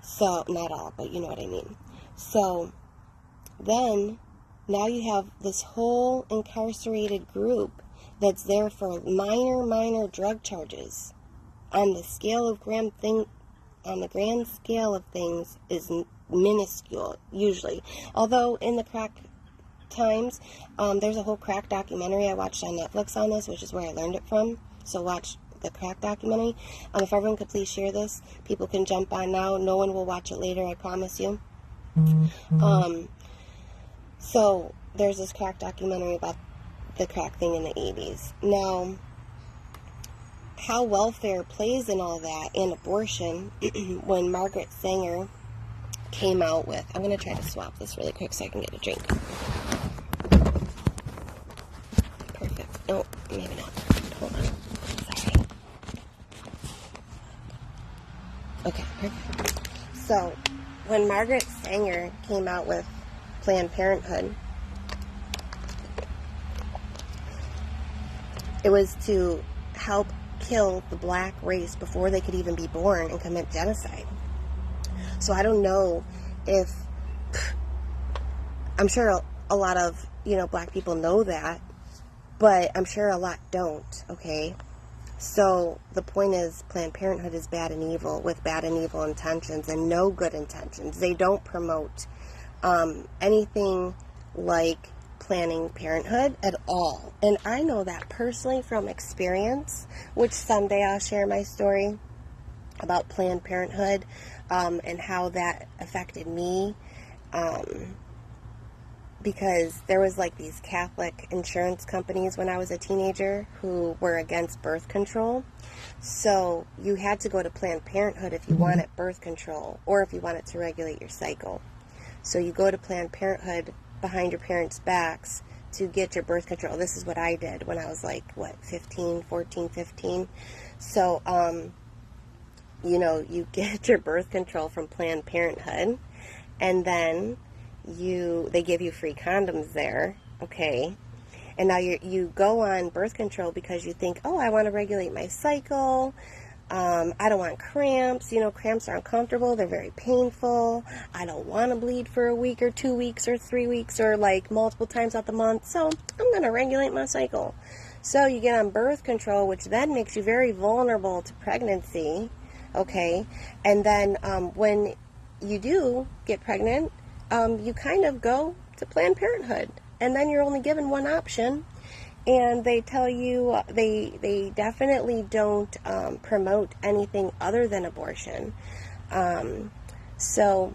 So, not all, but you know what I mean. So then now you have this whole incarcerated group that's there for minor drug charges. On the grand scale of things is minuscule usually. Although in the crack times, there's a whole crack documentary I watched on Netflix on this, which is where I learned it from. So watch the crack documentary. If everyone could please share this, people can jump on now. No one will watch it later, I promise you. So there's this crack documentary about the crack thing in the 80s. Now, how welfare plays in all that, and abortion, when Margaret Sanger came out with, I'm going to try to swap this really quick so I can get a drink. Perfect. Oh, maybe not. Hold on. Sorry. Okay, perfect. So, when Margaret Sanger came out with Planned Parenthood, it was to help kill the black race before they could even be born and commit genocide. So I don't know if, I'm sure a lot of, black people know that, but I'm sure a lot don't, okay? So the point is, Planned Parenthood is bad and evil, with bad and evil intentions and no good intentions. They don't promote anything like Planned Parenthood at all. And I know that personally from experience, which someday I'll share my story about Planned Parenthood and how that affected me, because there was like these Catholic insurance companies when I was a teenager who were against birth control. So you had to go to Planned Parenthood if you wanted birth control, or if you wanted to regulate your cycle. So you go to Planned Parenthood behind your parents' backs to get your birth control. This is what I did when I was like, 14, 15. So, you get your birth control from Planned Parenthood, and then they give you free condoms there, okay? And now you go on birth control because you think, oh, I want to regulate my cycle. I don't want cramps. Cramps are uncomfortable. They're very painful. I don't want to bleed for a week or 2 weeks or 3 weeks or like multiple times out the month. So I'm going to regulate my cycle. So you get on birth control, which then makes you very vulnerable to pregnancy. Okay. And then when you do get pregnant, you kind of go to Planned Parenthood. And then you're only given one option. And they tell you, they definitely don't promote anything other than abortion. So,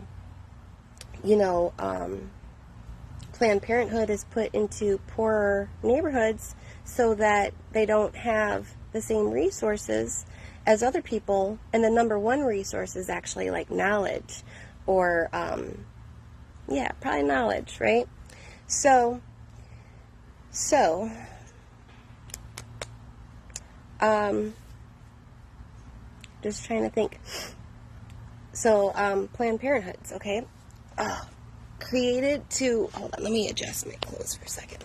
Planned Parenthood is put into poorer neighborhoods so that they don't have the same resources as other people. And the number one resource is actually like knowledge. or, yeah, probably knowledge, right? So, just trying to think. So, Planned Parenthoods, okay? Created to, hold on, let me adjust my clothes for a second.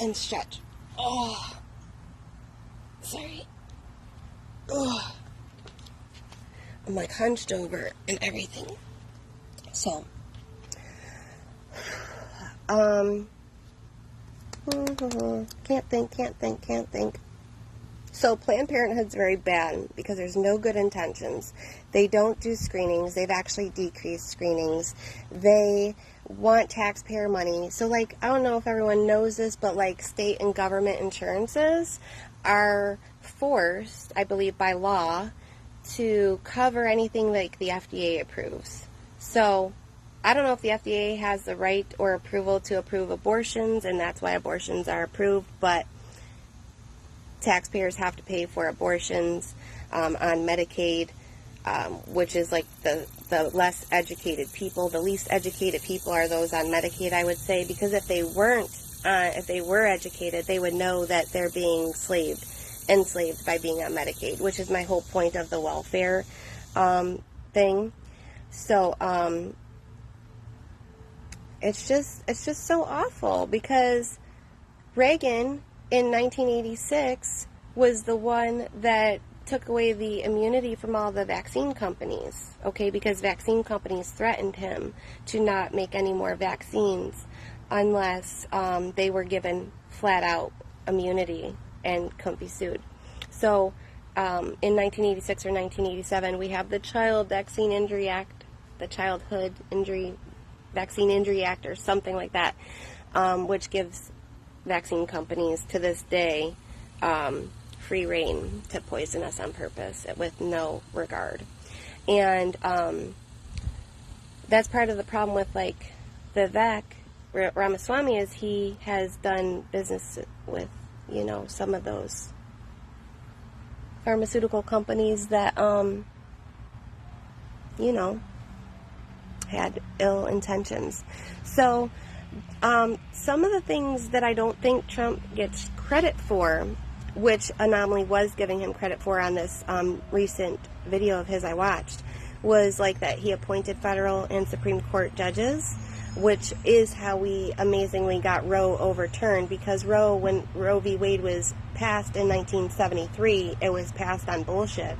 And stretch. Oh, sorry. Oh, I'm like hunched over and everything. So, can't think. So Planned Parenthood's very bad because there's no good intentions. They don't do screenings. They've actually decreased screenings. They want taxpayer money. So, like, I don't know if everyone knows this, but, like, state and government insurances are forced, I believe, by law to cover anything like the FDA approves. So, I don't know if the FDA has the right or approval to approve abortions, and that's why abortions are approved, but taxpayers have to pay for abortions on Medicaid, which is like the less educated people. The least educated people are those on Medicaid, I would say, because if they were educated, they would know that they're being enslaved by being on Medicaid, which is my whole point of the welfare thing. So it's just so awful because Reagan in 1986 was the one that took away the immunity from all the vaccine companies, okay, because vaccine companies threatened him to not make any more vaccines unless they were given flat-out immunity and couldn't be sued. So in 1986 or 1987, we have the Child Vaccine Injury Act, the Childhood Vaccine Injury Act, or something like that, which gives vaccine companies to this day free reign to poison us on purpose with no regard. And that's part of the problem with, like, Vivek Ramaswamy, is he has done business with, you know, some of those pharmaceutical companies that, you know, had ill intentions. So some of the things that I don't think Trump gets credit for, which Anomaly was giving him credit for on this recent video of his I watched, was like that he appointed federal and Supreme Court judges, which is how we amazingly got Roe overturned, because when Roe v. Wade was passed in 1973, it was passed on bullshit,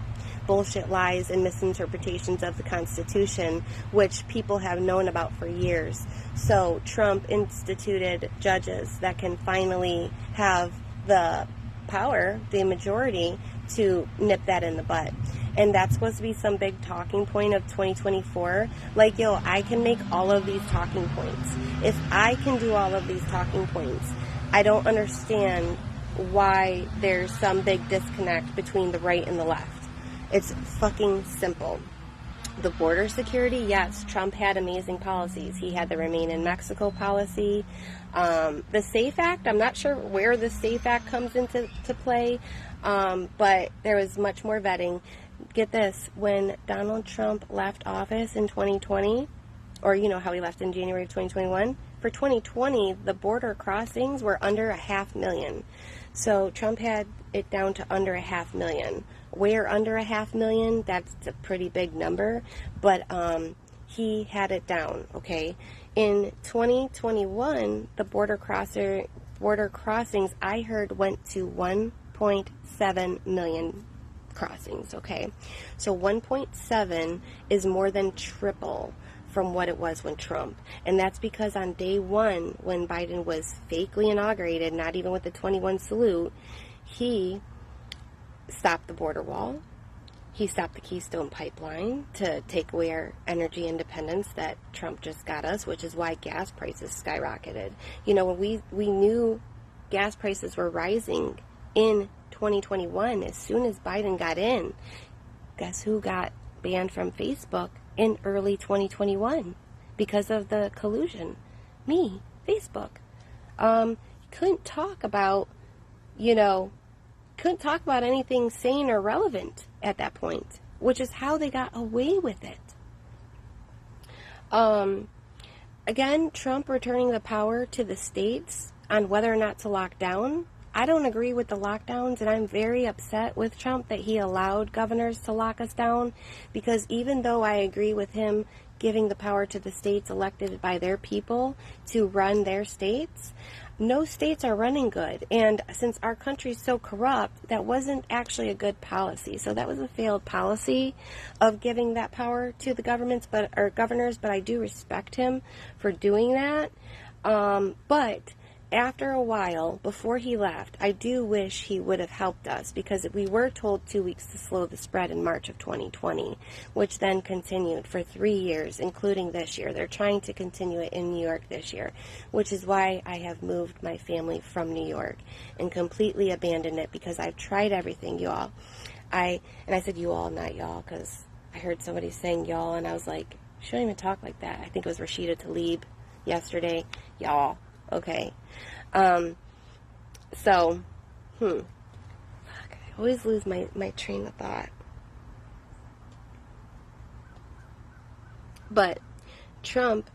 lies, and misinterpretations of the Constitution, which people have known about for years. So Trump instituted judges that can finally have the power, the majority, to nip that in the butt. And that's supposed to be some big talking point of 2024. Like, yo, I can make all of these talking points. If I can do all of these talking points, I don't understand why there's some big disconnect between the right and the left. It's fucking simple. The border security, yes, Trump had amazing policies. He had the Remain in Mexico policy. The SAFE Act, I'm not sure where the SAFE Act comes into play, but there was much more vetting. Get this, when Donald Trump left office in 2020, or you know how he left in January of 2021, for 2020, the border crossings were under 500,000. So Trump had it down to under 500,000. Where under 500,000, that's a pretty big number, but he had it down, okay? In 2021, the border crossings, I heard, went to 1.7 million crossings, okay? So 1.7 is more than triple from what it was when Trump. And that's because on day one, when Biden was fakely inaugurated, not even with the 21 salute, he stopped the border wall. He stopped the Keystone Pipeline to take away our energy independence that Trump just got us, which is why gas prices skyrocketed. You know, when we knew gas prices were rising in 2021, as soon as Biden got in, guess who got banned from Facebook in early 2021 because of the collusion? Me, Facebook. Couldn't talk about, couldn't talk about anything sane or relevant at that point, which is how they got away with it. Again, Trump returning the power to the states on whether or not to lock down. I don't agree with the lockdowns, and I'm very upset with Trump that he allowed governors to lock us down, because even though I agree with him giving the power to the states elected by their people to run their states, no states are running good. And since our country's so corrupt, that wasn't actually a good policy. So that was a failed policy of giving that power to the governments, or governors, but I do respect him for doing that. But after a while, before he left, I do wish he would have helped us, because we were told 2 weeks to slow the spread in March of 2020, which then continued for 3 years, including this year. They're trying to continue it in New York this year, which is why I have moved my family from New York and completely abandoned it, because I've tried everything, y'all. And I said you all, not y'all, because I heard somebody saying y'all, and I was like, she don't even talk like that. I think it was Rashida Tlaib yesterday. Y'all. Okay. Fuck, I always lose my train of thought. But Trump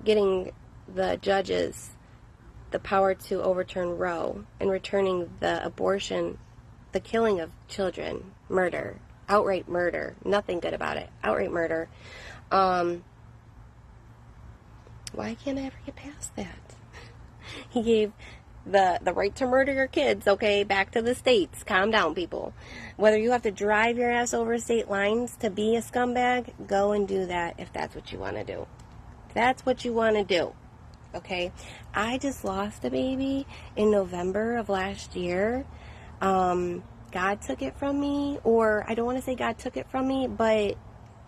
getting the judges the power to overturn Roe and returning the abortion, the killing of children, murder, outright murder, nothing good about it, outright murder. Why can't I ever get past that? He gave the right to murder your kids, okay, back to the states. Calm down, people. Whether you have to drive your ass over state lines to be a scumbag, go and do that if that's what you want to do. If that's what you want to do, okay? I just lost a baby in November of last year. God took it from me, or I don't want to say God took it from me, but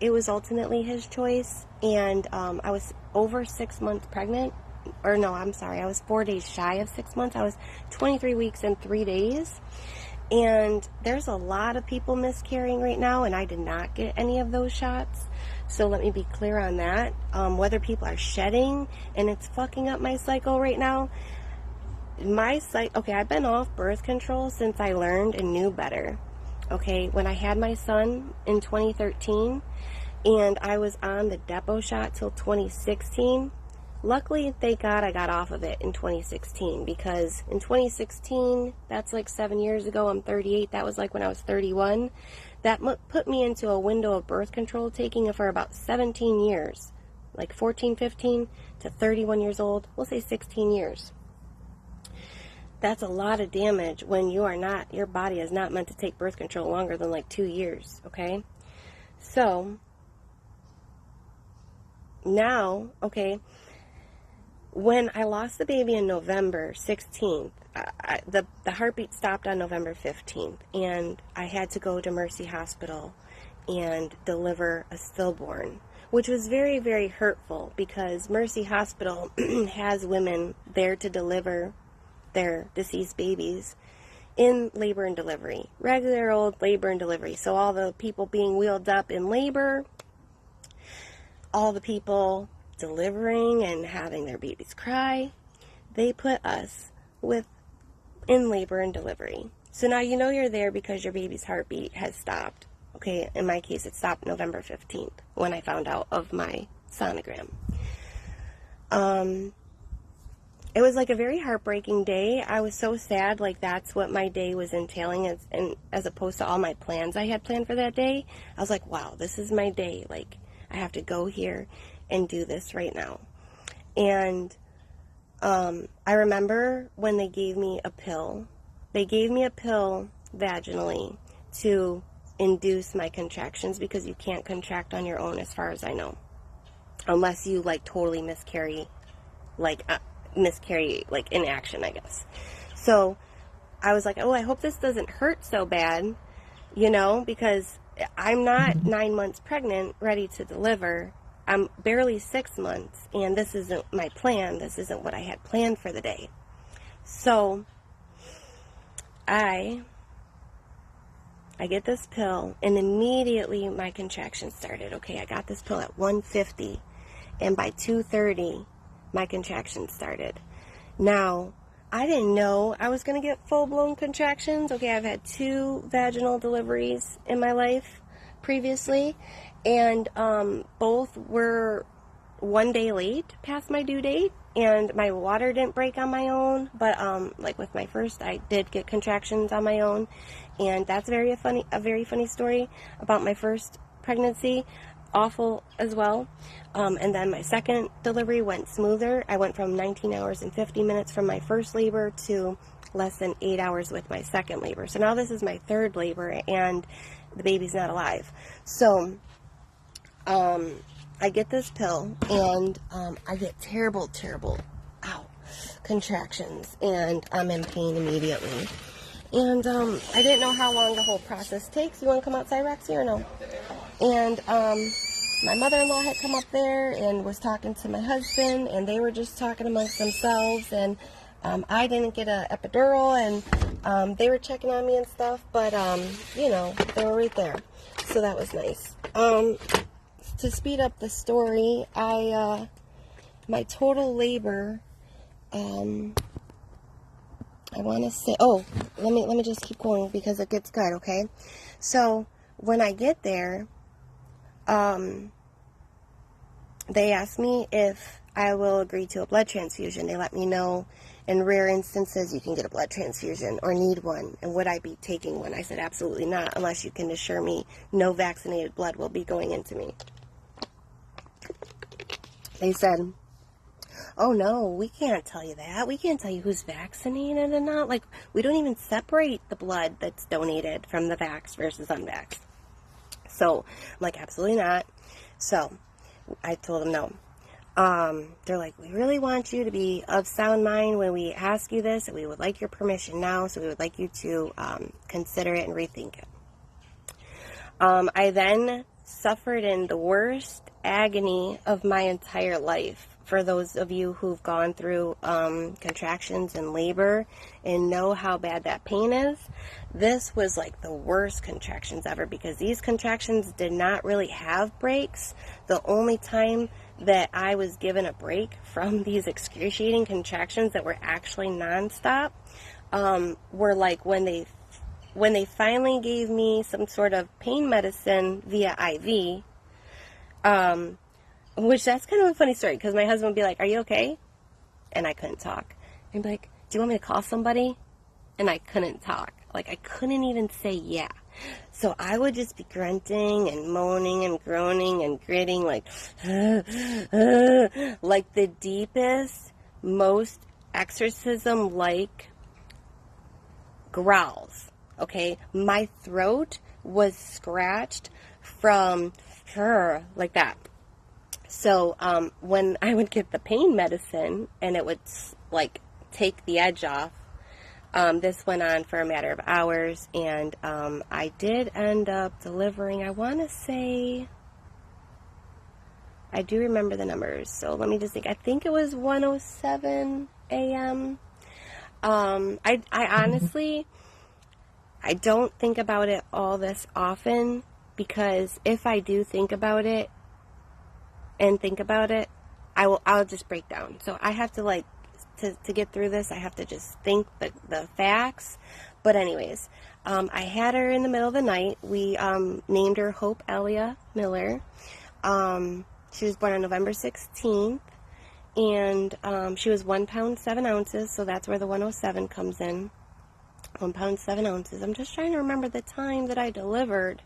it was ultimately his choice, and I was over 6 months pregnant. Or no, I'm sorry, I was 4 days shy of 6 months. I was 23 weeks and 3 days. And there's a lot of people miscarrying right now, and I did not get any of those shots. So let me be clear on that. Whether people are shedding and it's fucking up my cycle right now. Okay, I've been off birth control since I learned and knew better. Okay, when I had my son in 2013, and I was on the depot shot till 2016. Luckily, thank God I got off of it in 2016, because in 2016, that's like 7 years ago, I'm 38, that was like when I was 31, that put me into a window of birth control taking for about 17 years, like 14, 15 to 31 years old, we'll say 16 years. That's a lot of damage when your body is not meant to take birth control longer than like 2 years, okay? So, now, okay, when I lost the baby in November 16th, the heartbeat stopped on November 15th, and I had to go to Mercy Hospital and deliver a stillborn, which was very, very hurtful, because Mercy Hospital has women there to deliver their deceased babies in labor and delivery, regular old labor and delivery. So all the people being wheeled up in labor, all the people delivering and having their babies cry, they put us in labor and delivery. So now you know you're there because your baby's heartbeat has stopped. Okay, in my case, it stopped November 15th when I found out of my sonogram. It was like a very heartbreaking day. I was so sad, like that's what my day was entailing, as opposed to all my plans I had planned for that day. I was like, wow, this is my day. Like, I have to go here and do this right now. And I remember when they gave me a pill. They gave me a pill vaginally to induce my contractions, because you can't contract on your own as far as I know, unless you like totally miscarry like in action, I guess. So I was like, oh, I hope this doesn't hurt so bad, because I'm not 9 months pregnant, ready to deliver. I'm barely 6 months, and this isn't my plan. This isn't what I had planned for the day. So I get this pill, and immediately my contractions started. Okay, I got this pill at 1:50, and by 2:30, my contractions started. Now, I didn't know I was going to get full-blown contractions. Okay, I've had 2 vaginal deliveries in my life previously, and both were one day late past my due date, and my water didn't break on my own, but like with my first, I did get contractions on my own, and that's a very funny story about my first pregnancy. Awful as well. And then my second delivery went smoother. I went from 19 hours and 50 minutes from my first labor to less than 8 hours with my second labor. So now this is my third labor, and the baby's not alive. So I get this pill, and I get terrible contractions, and I'm in pain immediately. And I didn't know how long the whole process takes. You want to come outside, Roxy, or no? And my mother-in-law had come up there and was talking to my husband, and they were just talking amongst themselves, and I didn't get an epidural, and they were checking on me and stuff, but you know, they were right there, so that was nice. To speed up the story, my total labor, I want to say, oh, let me just keep going because it gets good, okay? So when I get there, they asked me if I will agree to a blood transfusion. They let me know in rare instances you can get a blood transfusion or need one, and would I be taking one? I said absolutely not, unless you can assure me no vaccinated blood will be going into me. They said, oh no, we can't tell you that. We can't tell you who's vaccinated and not. Like, we don't even separate the blood that's donated from the vax versus unvaxxed. So I'm like, absolutely not. So I told them no. They're like, we really want you to be of sound mind when we ask you this, and we would like your permission now, so we would like you to consider it and rethink it. I then suffered in the worst agony of my entire life. For those of you who've gone through contractions and labor and know how bad that pain is, this was like the worst contractions ever, because these contractions did not really have breaks. The only time that I was given a break from these excruciating contractions that were actually nonstop were like when they finally gave me some sort of pain medicine via IV, which that's kind of a funny story, because my husband would be like, are you okay? And I couldn't talk. And he'd be like, do you want me to call somebody? And I couldn't talk. Like, I couldn't even say yeah. So I would just be grunting and moaning and groaning and gritting, like, like the deepest, most exorcism-like growls, okay? My throat was scratched from like that. So when I would get the pain medicine and it would like take the edge off, this went on for a matter of hours, and I did end up delivering, I want to say, I do remember the numbers, so let me just think. I think it was 1:07 a.m. I honestly, I don't think about it all this often, because if I do think about it, I'll just break down. So I have to, like, to get through this, I have to just think the facts. But anyways, I had her in the middle of the night. We named her Hope Elia Miller. She was born on November 16th, and she was 1 pound 7 ounces, so that's where the 107 comes in. 1 pound 7 ounces. I'm just trying to remember the time that I delivered.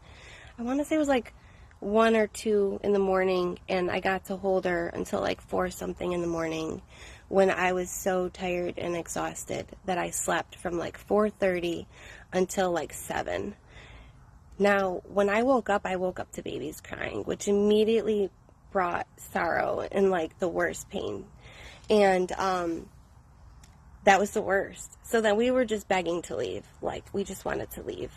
I want to say it was like 1 or 2 in the morning, and I got to hold her until like 4 something in the morning, when I was so tired and exhausted that I slept from like 4:30 until like 7. Now, when I woke up to babies crying, which immediately brought sorrow and like the worst pain. And that was the worst. So then we were just begging to leave. Like, we just wanted to leave.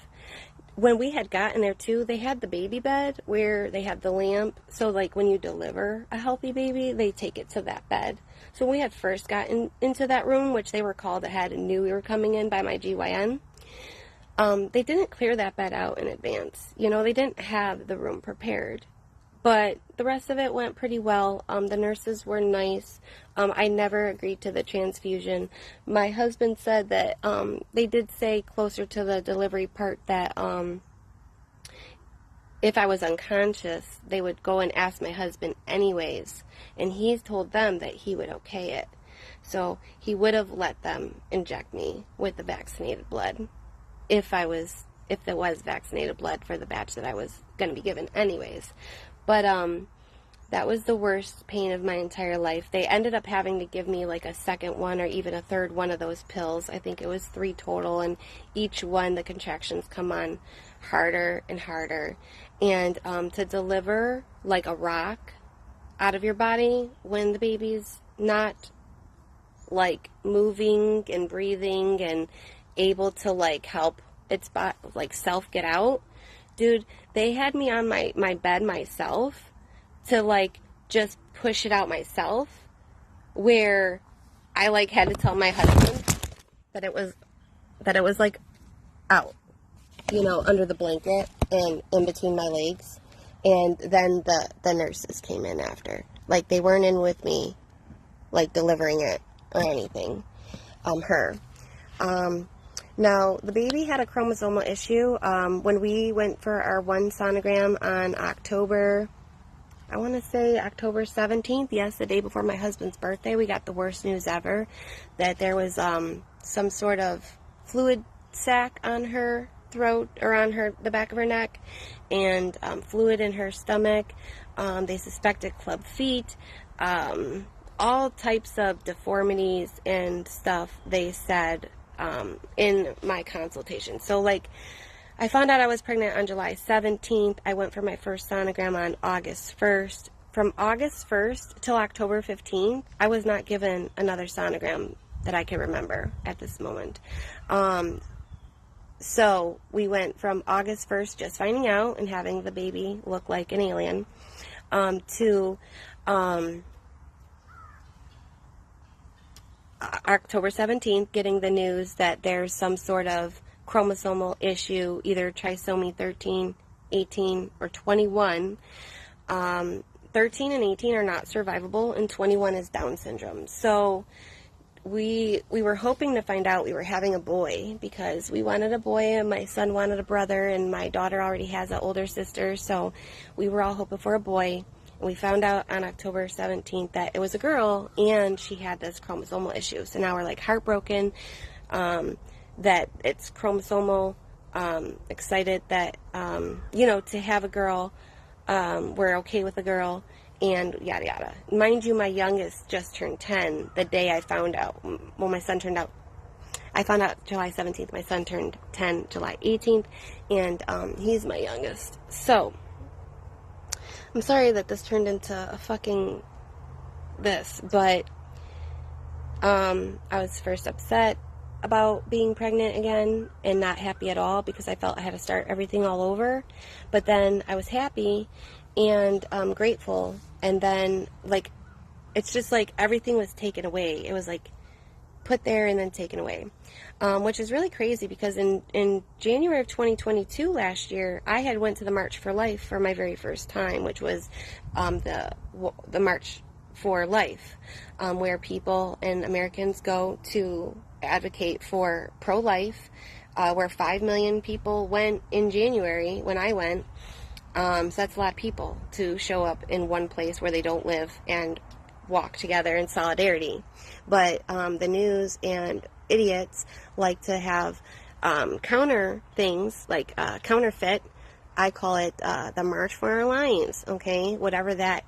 When we had gotten there too, they had the baby bed where they had the lamp. So like when you deliver a healthy baby, they take it to that bed. So when we had first gotten into that room, which they were called ahead and knew we were coming in by my GYN, they didn't clear that bed out in advance. You know, they didn't have the room prepared. But the rest of it went pretty well. The nurses were nice. I never agreed to the transfusion. My husband said that they did say closer to the delivery part that if I was unconscious, they would go and ask my husband anyways, and he's told them that he would okay it. So he would have let them inject me with the vaccinated blood if there was vaccinated blood for the batch that I was going to be given anyways. But that was the worst pain of my entire life. They ended up having to give me like a second one or even a third one of those pills. I think it was 3 total, and each one the contractions come on harder and harder. And to deliver like a rock out of your body when the baby's not like moving and breathing and able to like help its like self get out, dude, they had me on my bed myself to like just push it out myself, where I like had to tell my husband that it was like out, you know, under the blanket and in between my legs. And then the nurses came in after. Like, they weren't in with me like delivering it or anything. Now, the baby had a chromosomal issue. When we went for our one sonogram on October 17th, yes, the day before my husband's birthday, we got the worst news ever, that there was some sort of fluid sac on her throat, or on the back of her neck, and fluid in her stomach. They suspected club feet, all types of deformities and stuff, they said, in my consultation. So, like, I found out I was pregnant on July 17th. I went for my first sonogram on August 1st. From August 1st till October 15th, I was not given another sonogram that I can remember at this moment. So we went from August 1st, just finding out and having the baby look like an alien, to October 17th, getting the news that there's some sort of chromosomal issue, either trisomy 13, 18, or 21. 13 and 18 are not survivable, and 21 is Down syndrome. So we were hoping to find out we were having a boy, because we wanted a boy, and my son wanted a brother, and my daughter already has an older sister, so we were all hoping for a boy. And we found out on October 17th that it was a girl, and she had this chromosomal issue. So now we're like heartbroken that it's chromosomal, excited that, you know, to have a girl, we're okay with a girl, and yada yada. Mind you, my youngest just turned 10 the day I found out. Well, my son turned out, I found out July 17th, my son turned 10 July 18th, and he's my youngest. So I'm sorry that this turned into a fucking this, but I was first upset about being pregnant again and not happy at all, because I felt I had to start everything all over. But then I was happy and grateful, and then, like, it's just like everything was taken away. It was like put there and then taken away, which is really crazy, because in January of 2022 last year, I had went to the March for Life for my very first time, which was the March for Life, where people and Americans go to advocate for pro-life, where 5 million people went in January when I went. So that's a lot of people to show up in one place where they don't live and walk together in solidarity. But the news and idiots like to have counter things, like counterfeit. I call it the March for Our Lives, okay? Whatever that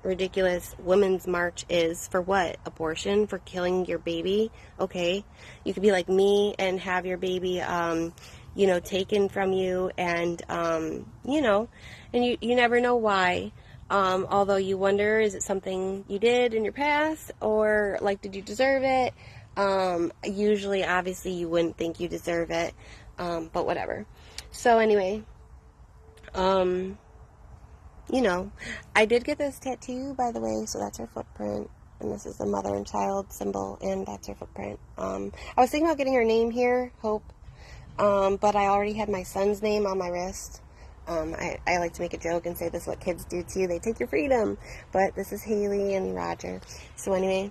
ridiculous women's march is. For what? Abortion? For killing your baby? Okay, you could be like me and have your baby you know, taken from you, and you know, and you never know why, although you wonder, is it something you did in your past, or like, did you deserve it? Usually, obviously, you wouldn't think you deserve it, but whatever. So anyway, you know, I did get this tattoo, by the way, so that's her footprint, and this is the mother and child symbol, and that's her footprint. I was thinking about getting her name here, Hope, but I already had my son's name on my wrist, I like to make a joke and say this is what kids do to you. They take your freedom. But this is Haley and Roger. So anyway,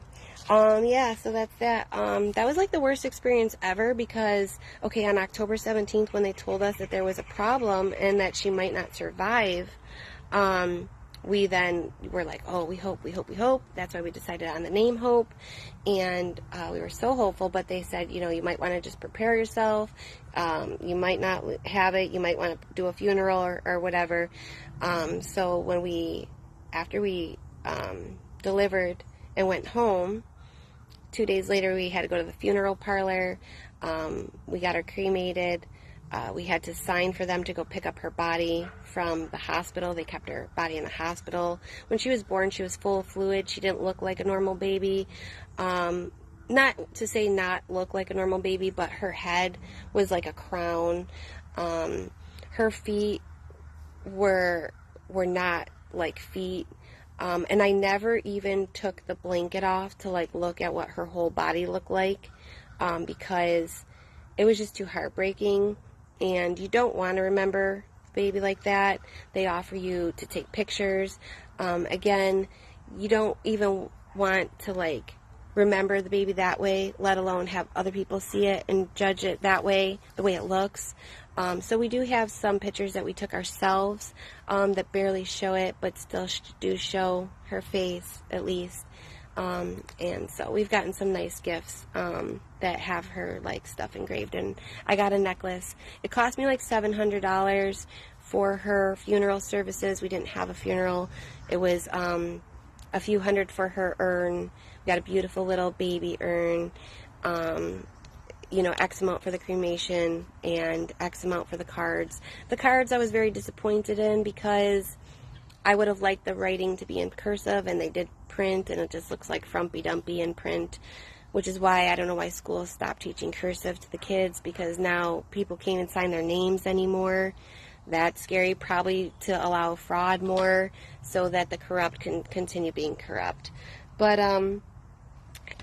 yeah, so that's that. That was like the worst experience ever because, okay, on October 17th when they told us that there was a problem and that she might not survive, we then were like, oh, we hope. That's why we decided on the name Hope. And we were so hopeful, but they said, you know, you might want to just prepare yourself. You might not have it. You might want to do a funeral or whatever. So after we delivered and went home, 2 days later, we had to go to the funeral parlor. We got her cremated. We had to sign for them to go pick up her body from the hospital. They kept her body in the hospital. When she was born, she was full of fluid. She didn't look like a normal baby. Not to say not look like a normal baby, but her head was like a crown. Her feet were not like feet. And I never even took the blanket off to like look at what her whole body looked like, because it was just too heartbreaking, and you don't want to remember a baby like that. They offer you to take pictures. Again, you don't even want to like remember the baby that way, let alone have other people see it and judge it that way, the way it looks. So we do have some pictures that we took ourselves that barely show it, but still do show her face at least. And so we've gotten some nice gifts that have her like stuff engraved. And I got a necklace. It cost me like $700 for her funeral services. We didn't have a funeral. It was a few hundred for her urn. We got a beautiful little baby urn. You know, X amount for the cremation and X amount for the cards. The cards I was very disappointed in because I would have liked the writing to be in cursive, and they did print, and it just looks like frumpy dumpy in print, which is why I don't know why schools stopped teaching cursive to the kids, because now people can't even sign their names anymore. That's scary, probably to allow fraud more so that the corrupt can continue being corrupt. But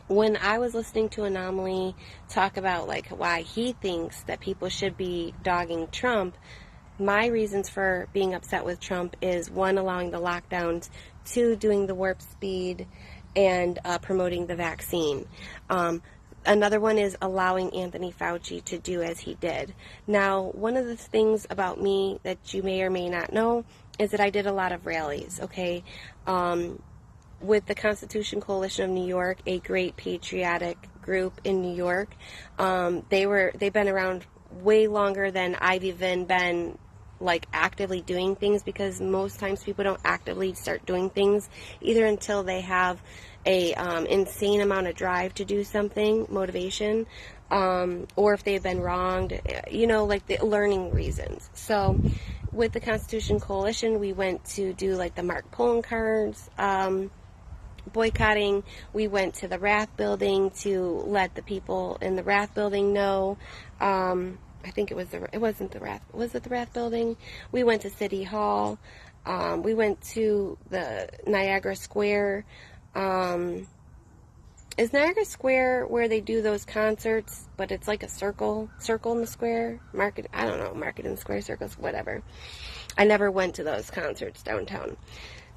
when I was listening to Anomaly talk about like why he thinks that people should be dogging Trump, my reasons for being upset with Trump is, one, allowing the lockdowns, two, doing the warp speed, and promoting the vaccine. Another one is allowing Anthony Fauci to do as he did. Now, one of the things about me that you may or may not know is that I did a lot of rallies, okay? With the Constitution Coalition of New York, a great patriotic group in New York. They've been around way longer than I've even been like actively doing things, because most times people don't actively start doing things either until they have a insane amount of drive to do something, motivation, or if they've been wronged, you know, like the learning reasons. So with the Constitution Coalition, we went to do like the Mark Pullen cards, boycotting. We went to the Wrath Building to let the people in the Wrath Building know. I think it wasn't the Wrath. Was it the Wrath Building? We went to City Hall. We went to the Niagara Square. Is Niagara Square where they do those concerts, but it's like a circle in the square? Market in the square, circles, whatever. I never went to those concerts downtown.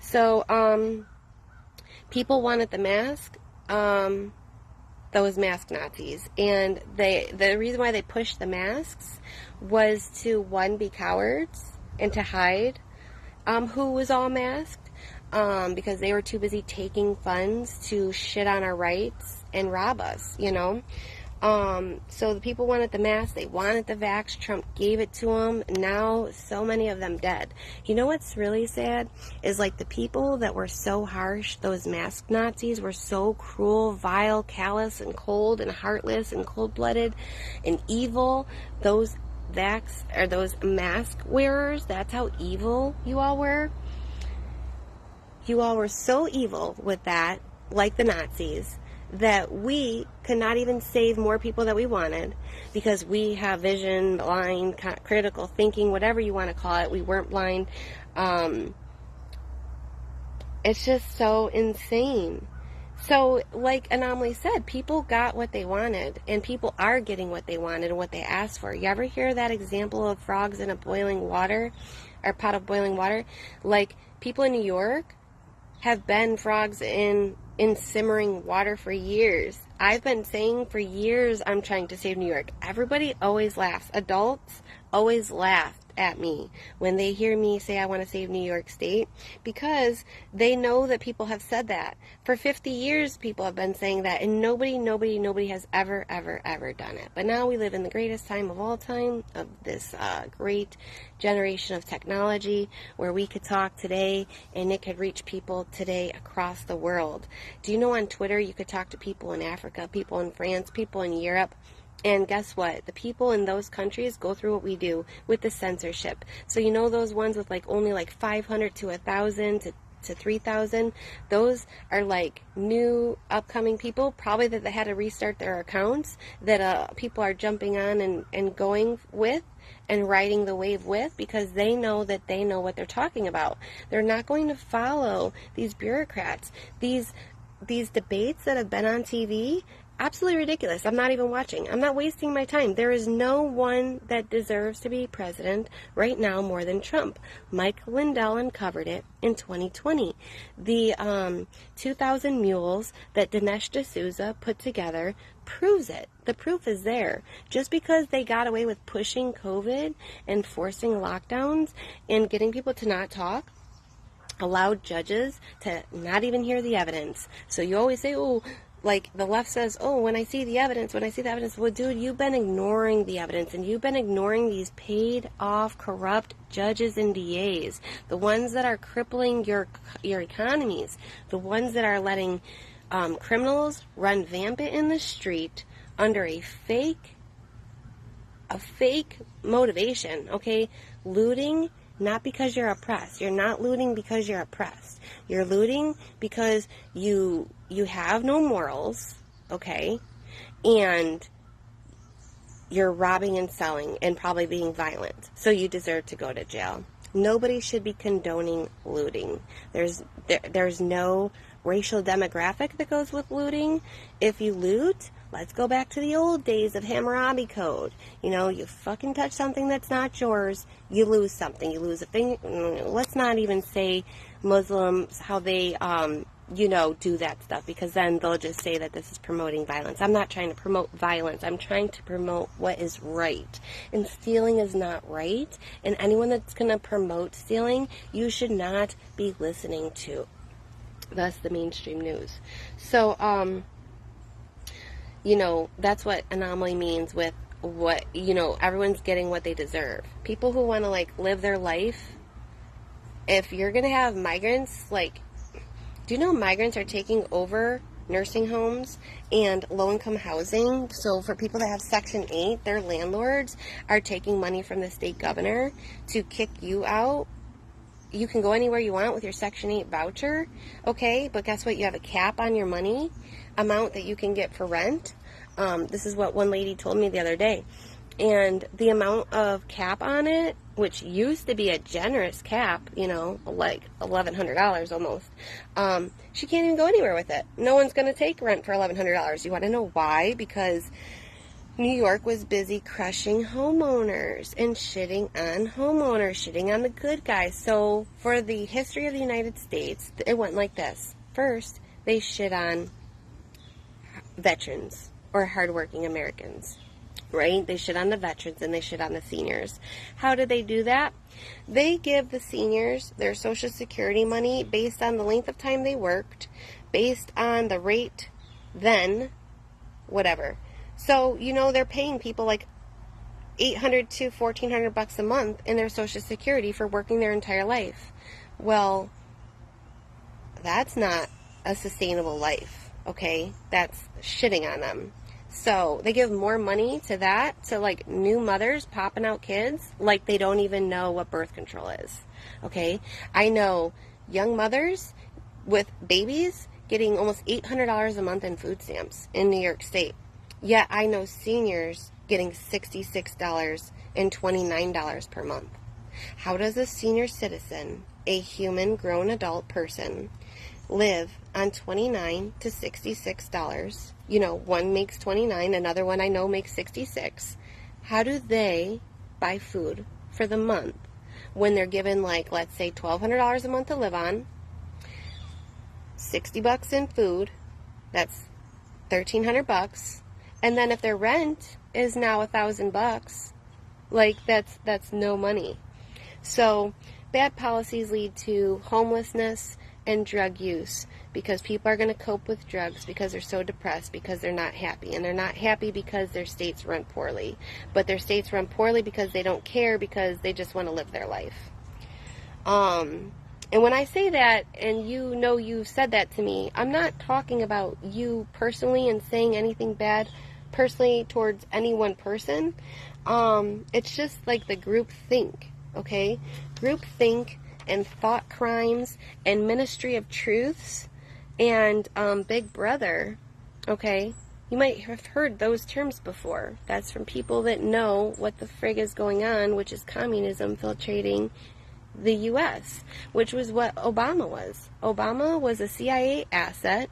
So, people wanted the mask, those mask Nazis, and the reason why they pushed the masks was to, one, be cowards and to hide who was all masked, because they were too busy taking funds to shit on our rights and rob us, you know. So the people wanted the mask, they wanted the vax, Trump gave it to them, now so many of them dead. You know what's really sad is like the people that were so harsh, those mask Nazis were so cruel, vile, callous, and cold, and heartless, and cold-blooded, and evil. Those mask wearers, that's how evil you all were. You all were so evil with that, like the Nazis, that we could not even save more people that we wanted, because we have vision, blind, critical thinking, whatever you want to call it. We weren't blind. It's just so insane So, like Anomaly said, people got what they wanted, and people are getting what they wanted and what they asked for. You ever hear that example of frogs in a boiling water, or pot of boiling water? Like, people in New York have been frogs in simmering water for years. I've been saying for years I'm trying to save New York. Everybody always laughs. Adults always laugh at me when they hear me say I want to save New York State, because they know that people have said that. For 50 years people have been saying that, and nobody has ever done it. But now we live in the greatest time of all time, of this great generation of technology, where we could talk today and it could reach people today across the world. Do you know on Twitter you could talk to people in Africa, people in France, people in Europe? And guess what? The people in those countries go through what we do with the censorship. So you know those ones with only 500 to 1,000 to 3,000? Those are new upcoming people, probably that they had to restart their accounts, that people are jumping on and going with and riding the wave with, because they know what they're talking about. They're not going to follow these bureaucrats. These debates that have been on TV, absolutely ridiculous. I'm not even watching. I'm not wasting my time. There is no one that deserves to be president right now more than Trump. Mike Lindell uncovered it in 2020. The 2,000 mules that Dinesh D'Souza put together proves it. The proof is there. Just because they got away with pushing COVID and forcing lockdowns and getting people to not talk, allowed judges to not even hear the evidence. So you always say, oh, the left says, oh, when I see the evidence. Well, dude, you've been ignoring the evidence, and you've been ignoring these paid off corrupt judges and DAs, the ones that are crippling your economies, the ones that are letting criminals run vampant in the street under a fake motivation, okay? Looting, not because you're oppressed. You're not looting because you're oppressed. You're looting because you have no morals, okay? And you're robbing and selling and probably being violent. So you deserve to go to jail. Nobody should be condoning looting. There's no racial demographic that goes with looting. If you loot, let's go back to the old days of Hammurabi Code. You fucking touch something that's not yours, you lose something. You lose a thing. Let's not even say Muslims, how they, do that stuff, because then they'll just say that this is promoting violence. I'm not trying to promote violence. I'm trying to promote what is right. And stealing is not right. And anyone that's going to promote stealing, you should not be listening to. That's the mainstream news. So, that's what Anomaly means with what, everyone's getting what they deserve. People who want to, live their life, if you're going to have migrants, do you know migrants are taking over nursing homes and low-income housing? So for people that have Section 8, their landlords are taking money from the state governor to kick you out. You can go anywhere you want with your Section 8 voucher, okay? But guess what? You have a cap on your money amount that you can get for rent. This is what one lady told me the other day. And the amount of cap on it, which used to be a generous cap, $1,100 almost, she can't even go anywhere with it. No one's going to take rent for $1,100. You want to know why? Because New York was busy crushing homeowners and shitting on homeowners, shitting on the good guys. So for the history of the United States, it went like this. First, they shit on veterans or hardworking Americans, right? They shit on the veterans and they shit on the seniors. How did they do that? They give the seniors their Social Security money based on the length of time they worked, based on the rate then, whatever. So, they're paying people $800 to $1,400 a month in their Social Security for working their entire life. Well, that's not a sustainable life, okay? That's shitting on them. So they give more money to that, to new mothers popping out kids, they don't even know what birth control is, okay? I know young mothers with babies getting almost $800 a month in food stamps in New York State. Yet I know seniors getting $66 and $29 per month. How does a senior citizen, a human grown adult person, live on $29 to $66. You know, one makes $29, another one I know makes $66. How do they buy food for the month when they're given, like, let's say $1,200 a month to live on, $60 in food, that's $1,300, and then if their rent is now $1,000, like, that's no money. So bad policies lead to homelessness and drug use, because people are going to cope with drugs because they're so depressed, because they're not happy. And they're not happy because their states run poorly. But their states run poorly because they don't care, because they just want to live their life. And when I say that, and you know you've said that to me, I'm not talking about you personally and saying anything bad personally towards any one person. It's just like the group think, okay? Group think and thought crimes and Ministry of Truths and Big Brother, okay? You might have heard those terms before. That's from people that know what the frig is going on, which is communism infiltrating the U.S., which was what Obama was. Obama was a CIA asset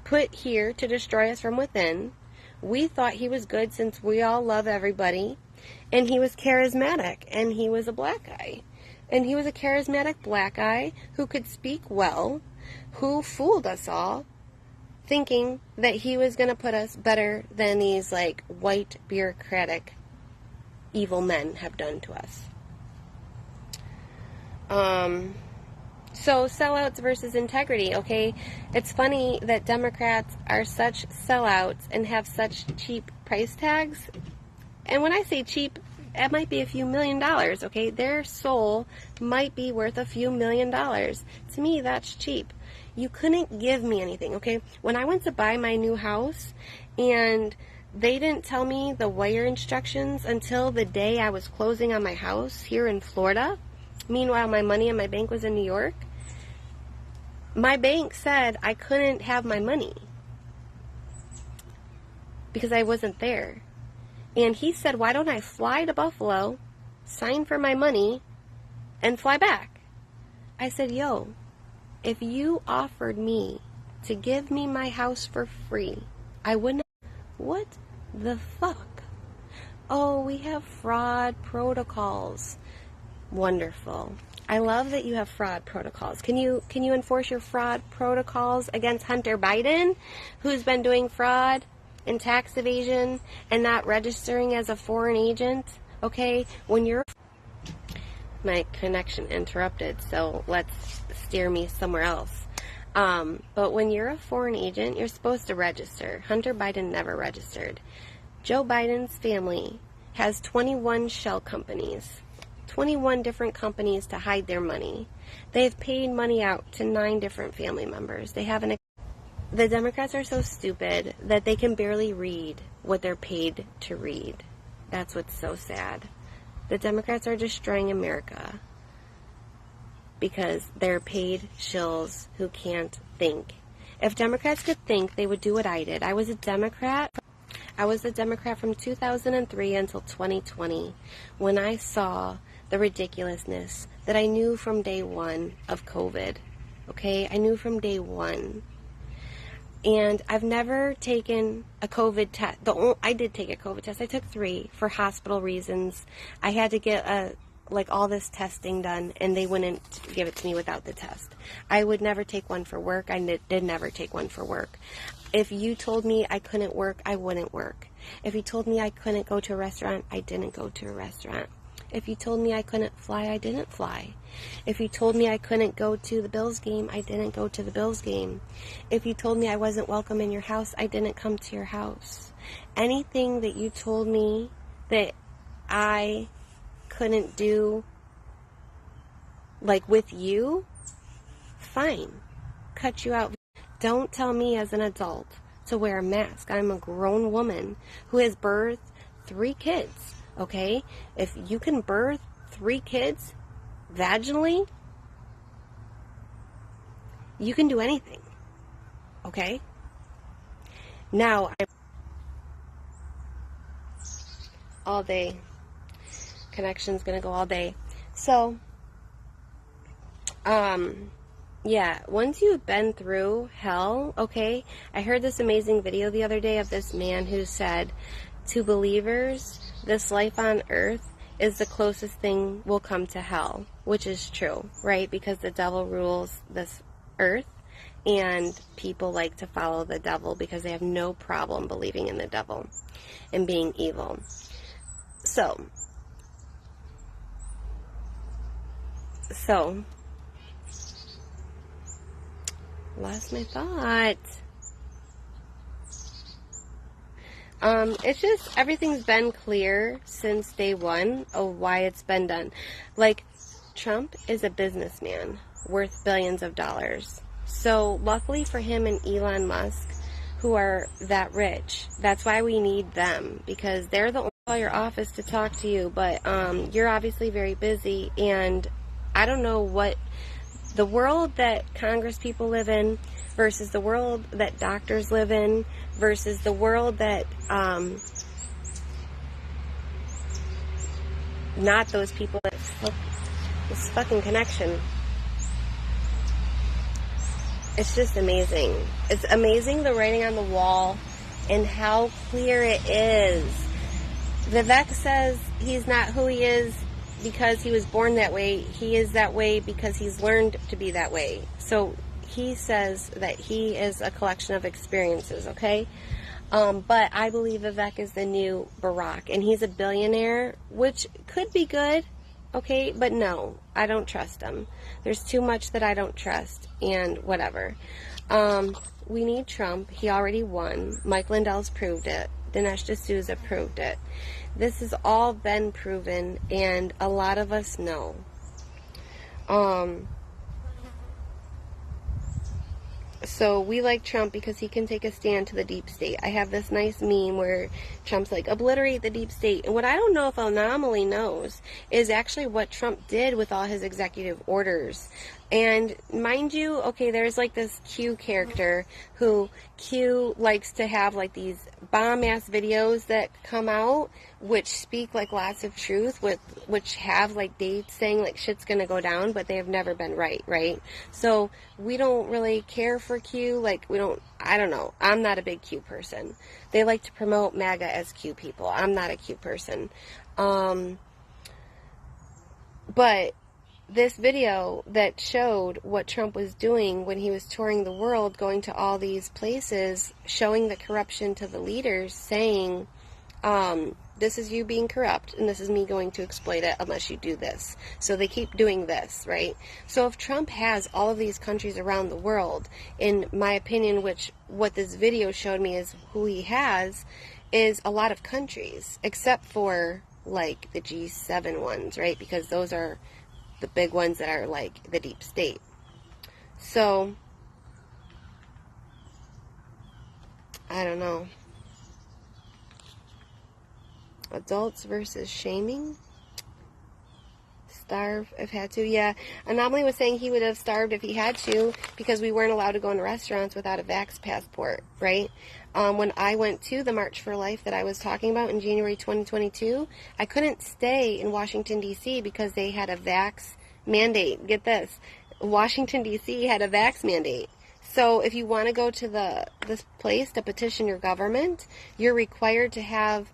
put here to destroy us from within. We thought he was good since we all love everybody, and he was charismatic, and he was a black guy. And he was a charismatic black guy who could speak well, who fooled us all, thinking that he was going to put us better than these, like, white, bureaucratic, evil men have done to us. So sellouts versus integrity, okay? It's funny that Democrats are such sellouts and have such cheap price tags. And when I say cheap, it might be a few $1 million, okay? Their soul might be worth a few $1 million. To me, that's cheap. You couldn't give me anything, okay? When I went to buy my new house and they didn't tell me the wire instructions until the day I was closing on my house here in Florida. Meanwhile, my money in my bank was in New York. My bank said I couldn't have my money because I wasn't there. And he said, why don't I fly to Buffalo, sign for my money, and fly back? I said, yo, if you offered me to give me my house for free, I wouldn't. What the fuck? Oh, we have fraud protocols. Wonderful. I love that you have fraud protocols. Can you enforce your fraud protocols against Hunter Biden, who's been doing fraud and tax evasion and not registering as a foreign agent? Okay, when you're... My connection interrupted, so let's steer me somewhere else. But when you're a foreign agent, you're supposed to register. Hunter Biden never registered. Joe Biden's family has 21 shell companies. 21 different companies to hide their money. They've paid money out to 9 different family members. They have The Democrats are so stupid that they can barely read what they're paid to read. That's what's so sad. The Democrats are destroying America because they're paid shills who can't think. If Democrats could think, they would do what I did. I was a Democrat from 2003 until 2020 when I saw the ridiculousness that I knew from day one of COVID. Okay? I knew from day one. And I've never taken a COVID test. I did take a COVID test. I took 3 for hospital reasons. I had to get all this testing done, and they wouldn't give it to me without the test. I would never take one for work. I did never take one for work. If you told me I couldn't work, I wouldn't work. If you told me I couldn't go to a restaurant, I didn't go to a restaurant. If you told me I couldn't fly, I didn't fly. If you told me I couldn't go to the Bills game, I didn't go to the Bills game. If you told me I wasn't welcome in your house, I didn't come to your house. Anything that you told me that I couldn't do, like with you, fine. Cut you out. Don't tell me as an adult to wear a mask. I'm a grown woman who has birthed 3 kids. Okay? If you can birth 3 kids vaginally, you can do anything. Okay? Now, all day. Connection's gonna go all day. So, Yeah, once you've been through hell, okay, I heard this amazing video the other day of this man who said, to believers, this life on earth is the closest thing will come to hell, which is true, right? Because the devil rules this earth, and people like to follow the devil because they have no problem believing in the devil and being evil. So, lost my thought. It's just, everything's been clear since day one of why it's been done. Like, Trump is a businessman worth billions of dollars. So, luckily for him and Elon Musk, who are that rich, that's why we need them, because they're the only one in your office to talk to you. But, you're obviously very busy, and I don't know what the world that Congress people live in versus the world that doctors live in versus the world that, not those people, that this fucking connection. It's just amazing. It's amazing, the writing on the wall and how clear it is. Vivek says he's not who he is because he was born that way. He is that way because he's learned to be that way. So he says that he is a collection of experiences, okay? But I believe Vivek is the new Barack, and he's a billionaire, which could be good, okay? But no, I don't trust him. There's too much that I don't trust, and whatever. We need Trump. He already won. Mike Lindell's proved it. Dinesh D'Souza proved it. This has all been proven, and a lot of us know. So we like Trump because he can take a stand to the deep state. I have this nice meme where Trump's like, obliterate the deep state. And what I don't know if Anomaly knows is actually what Trump did with all his executive orders. And mind you, okay, there's like this Q character who Q likes to have like these bomb-ass videos that come out which speak like lots of truth, which have like dates saying like shit's gonna go down, but they have never been right? So we don't really care for Q, like I don't know, I'm not a big Q person. They like to promote MAGA as Q people. I'm not a Q person. But this video that showed what Trump was doing when he was touring the world, going to all these places, showing the corruption to the leaders, saying, this is you being corrupt, and this is me going to exploit it unless you do this. So they keep doing this, right? So if Trump has all of these countries around the world, in my opinion, which what this video showed me is who he has, is a lot of countries, except for, like, the G7 ones, right? Because those are the big ones that are like the deep state. So I don't know. Adults versus shaming. Starve if had to. Yeah, Anomaly was saying he would have starved if he had to because we weren't allowed to go into restaurants without a vax passport, right? When I went to the March for Life that I was talking about in January 2022, I couldn't stay in Washington, D.C. because they had a vax mandate. Get this. Washington, D.C. had a vax mandate. So if you want to go to this place to petition your government, you're required to have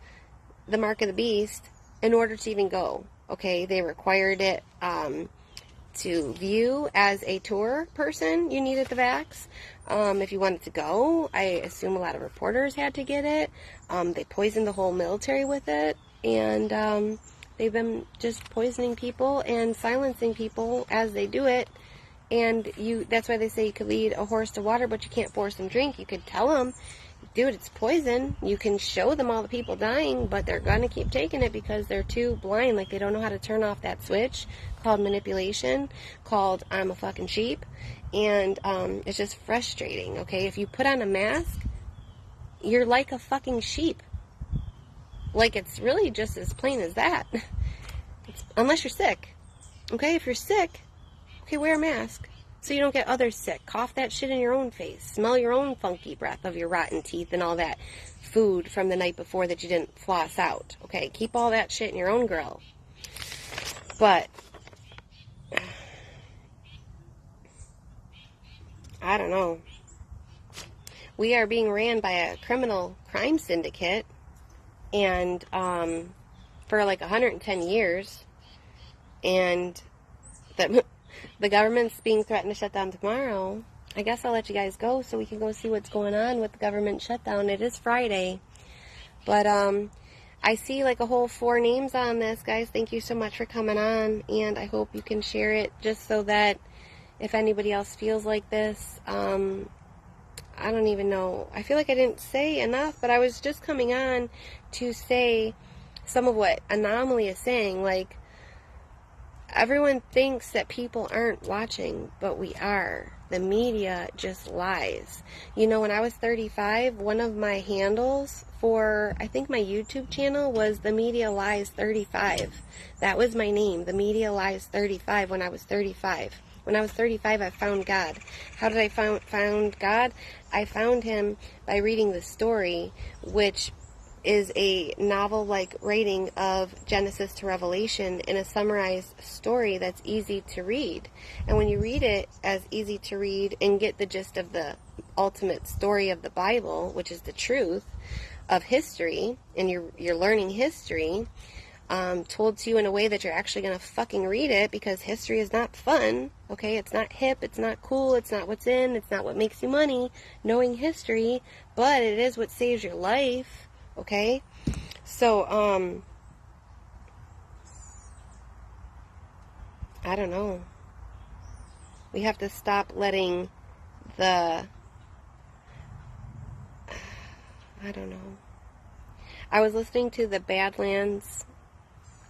the mark of the beast in order to even go. Okay, they required it to view as a tour person. You needed the vax. If you wanted to go, I assume a lot of reporters had to get it. They poisoned the whole military with it, and they've been just poisoning people and silencing people as they do it. And that's why they say you could lead a horse to water, but you can't force them to drink. You could tell them, dude, it's poison. You can show them all the people dying, but they're going to keep taking it because they're too blind. Like, they don't know how to turn off that switch called manipulation, called I'm a fucking sheep. And it's just frustrating, okay? If you put on a mask, you're like a fucking sheep. Like, it's really just as plain as that. Unless you're sick. Okay, if you're sick, okay, wear a mask so you don't get others sick. Cough that shit in your own face. Smell your own funky breath of your rotten teeth and all that food from the night before that you didn't floss out. Okay, keep all that shit in your own grill. But I don't know. We are being ran by a criminal crime syndicate, and for like 110 years, and the government's being threatened to shut down tomorrow. I guess I'll let you guys go so we can go see what's going on with the government shutdown. It is Friday, but I see like a whole 4 names on this, guys. Thank you so much for coming on, and I hope you can share it just so that if anybody else feels like this, I don't even know. I feel like I didn't say enough, but I was just coming on to say some of what Anomaly is saying. Like, everyone thinks that people aren't watching, but we are. The media just lies. You know, when I was 35, one of my handles for, I think, my YouTube channel was The Media Lies 35. That was my name, The Media Lies 35, when I was 35. When I was 35, I found God. How did I found God? I found him by reading the story, which is a novel-like writing of Genesis to Revelation in a summarized story that's easy to read. And when you read it as easy to read and get the gist of the ultimate story of the Bible, which is the truth of history, and you're learning history, told to you in a way that you're actually going to fucking read it, because history is not fun, okay? It's not hip, it's not cool, it's not what's in, it's not what makes you money, knowing history, but it is what saves your life, okay? So, I don't know. We have to stop letting I don't know. I was listening to the Badlands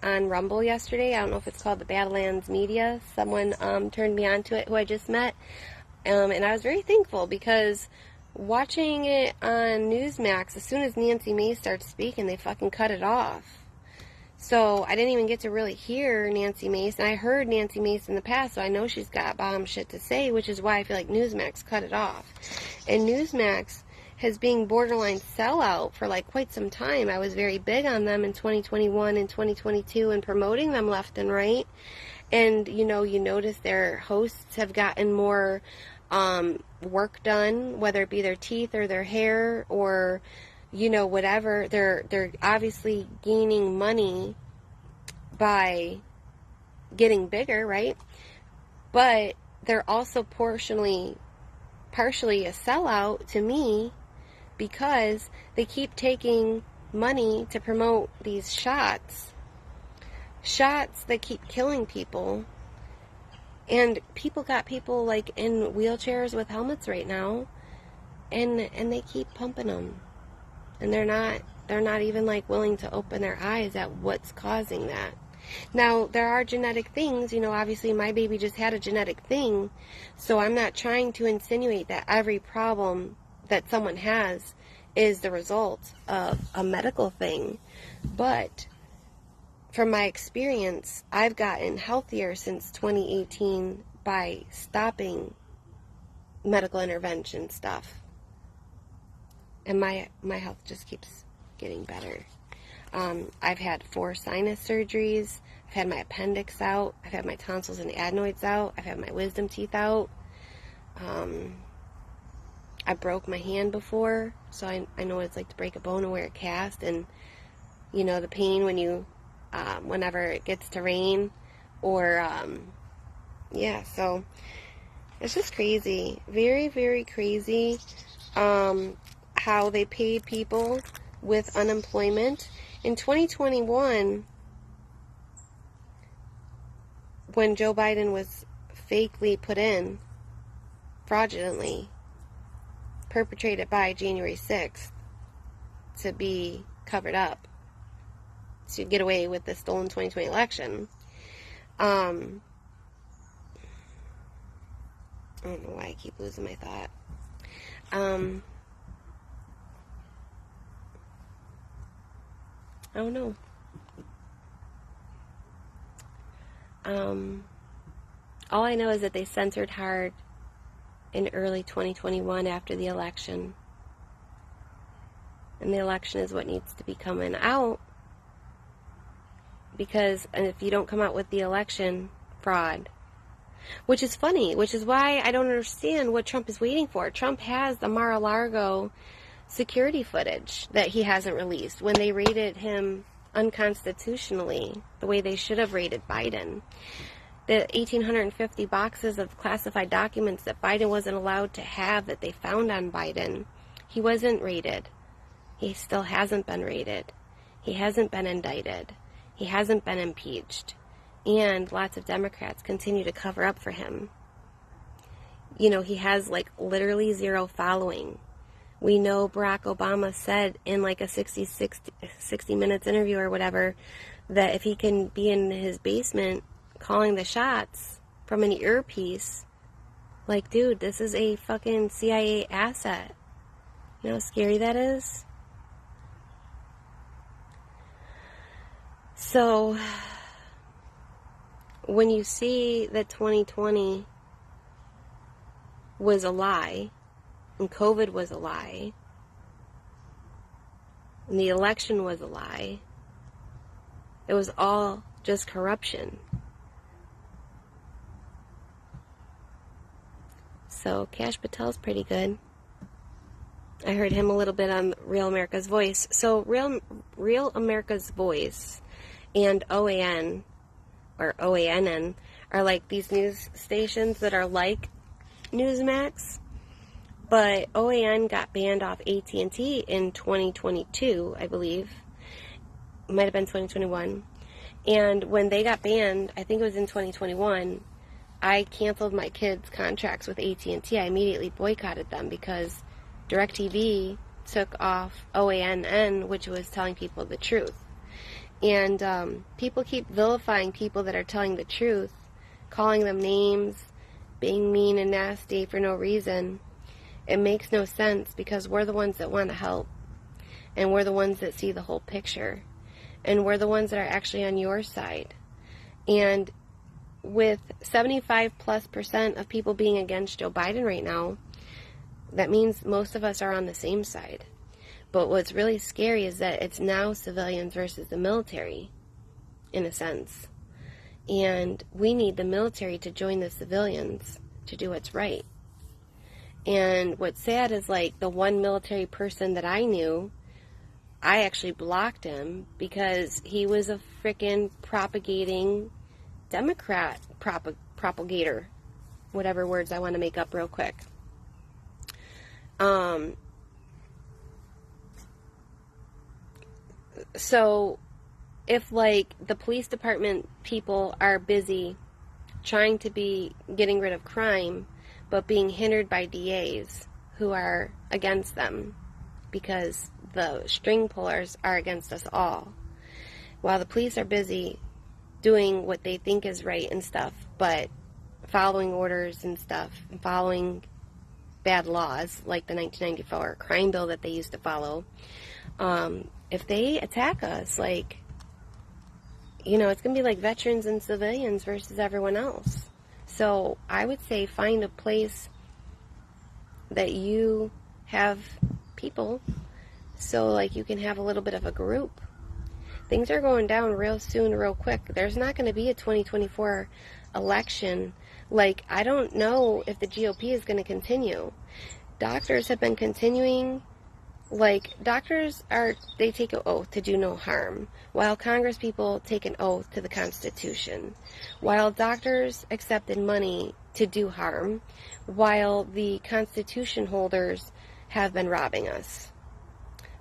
on Rumble yesterday. I don't know if it's called the Badlands Media. Someone turned me on to it who I just met. And I was very thankful, because watching it on Newsmax, as soon as Nancy Mace starts speaking, they fucking cut it off. So I didn't even get to really hear Nancy Mace. And I heard Nancy Mace in the past, so I know she's got bomb shit to say, which is why I feel like Newsmax cut it off. And Newsmax has been borderline sellout for like quite some time. I was very big on them in 2021 and 2022 and promoting them left and right. And, you know, you notice their hosts have gotten more work done, whether it be their teeth or their hair or, you know, whatever. They're obviously gaining money by getting bigger, right? But they're also partially a sellout to me, because they keep taking money to promote these shots that keep killing people, and people got people like in wheelchairs with helmets right now, and they keep pumping them, and they're not even like willing to open their eyes at what's causing that. Now, there are genetic things, you know, obviously my baby just had a genetic thing, so I'm not trying to insinuate that every problem that someone has is the result of a medical thing. But from my experience, I've gotten healthier since 2018 by stopping medical intervention stuff. And my health just keeps getting better. I've had 4 sinus surgeries. I've had my appendix out. I've had my tonsils and adenoids out. I've had my wisdom teeth out. I broke my hand before, so I know what it's like to break a bone and wear a cast, and, you know, the pain when you, whenever it gets to rain, or, yeah, so, it's just crazy. Very, very crazy, how they paid people with unemployment. In 2021, when Joe Biden was fakely put in, fraudulently, perpetrated by January 6th to be covered up, to get away with the stolen 2020 election. I don't know why I keep losing my thought. I don't know. All I know is that they censored hard in early 2021 after the election. And the election is what needs to be coming out. Because, and if you don't come out with the election fraud, which is funny, which is why I don't understand what Trump is waiting for. Trump has the Mar-a-Lago security footage that he hasn't released when they raided him unconstitutionally, the way they should have raided Biden. The 1,850 boxes of classified documents that Biden wasn't allowed to have that they found on Biden, he wasn't raided. He still hasn't been raided. He hasn't been indicted. He hasn't been impeached. And lots of Democrats continue to cover up for him. You know, he has like literally zero following. We know Barack Obama said in like a 60 Minutes interview or whatever that if he can be in his basement calling the shots from an earpiece, like, dude, this is a fucking CIA asset. You know how scary that is? So, when you see that 2020 was a lie, and COVID was a lie, and the election was a lie, it was all just corruption. So, Kash Patel's pretty good. I heard him a little bit on Real America's Voice. So, Real America's Voice and OAN, or OANN, are like these news stations that are like Newsmax, but OAN got banned off AT&T in 2022, I believe. It might have been 2021. And when they got banned, I think it was in 2021, I canceled my kids' contracts with AT&T. I immediately boycotted them because DirecTV took off OANN, which was telling people the truth. And people keep vilifying people that are telling the truth, calling them names, being mean and nasty for no reason. It makes no sense because we're the ones that want to help. And we're the ones that see the whole picture. And we're the ones that are actually on your side. And with 75+% of people being against Joe Biden right now, that means most of us are on the same side. But what's really scary is that it's now civilians versus the military, in a sense. And we need the military to join the civilians to do what's right. And what's sad is, like, the one military person that I knew, I actually blocked him because he was a frickin' propagating Democrat propagator. Whatever words I want to make up real quick. So, if, like, the police department people are busy trying to be getting rid of crime, but being hindered by DAs who are against them because the string pullers are against us all, while the police are busy doing what they think is right and stuff, but following orders and stuff, and following bad laws, like the 1994 crime bill that they used to follow, if they attack us, like, you know, it's going to be like veterans and civilians versus everyone else. So I would say find a place that you have people so, like, you can have a little bit of a group. Things are going down real soon, real quick. There's not going to be a 2024 election. Like, I don't know if the GOP is going to continue. Doctors have been continuing. Like, doctors they take an oath to do no harm, while Congress people take an oath to the Constitution. While doctors accepted money to do harm, while the Constitution holders have been robbing us.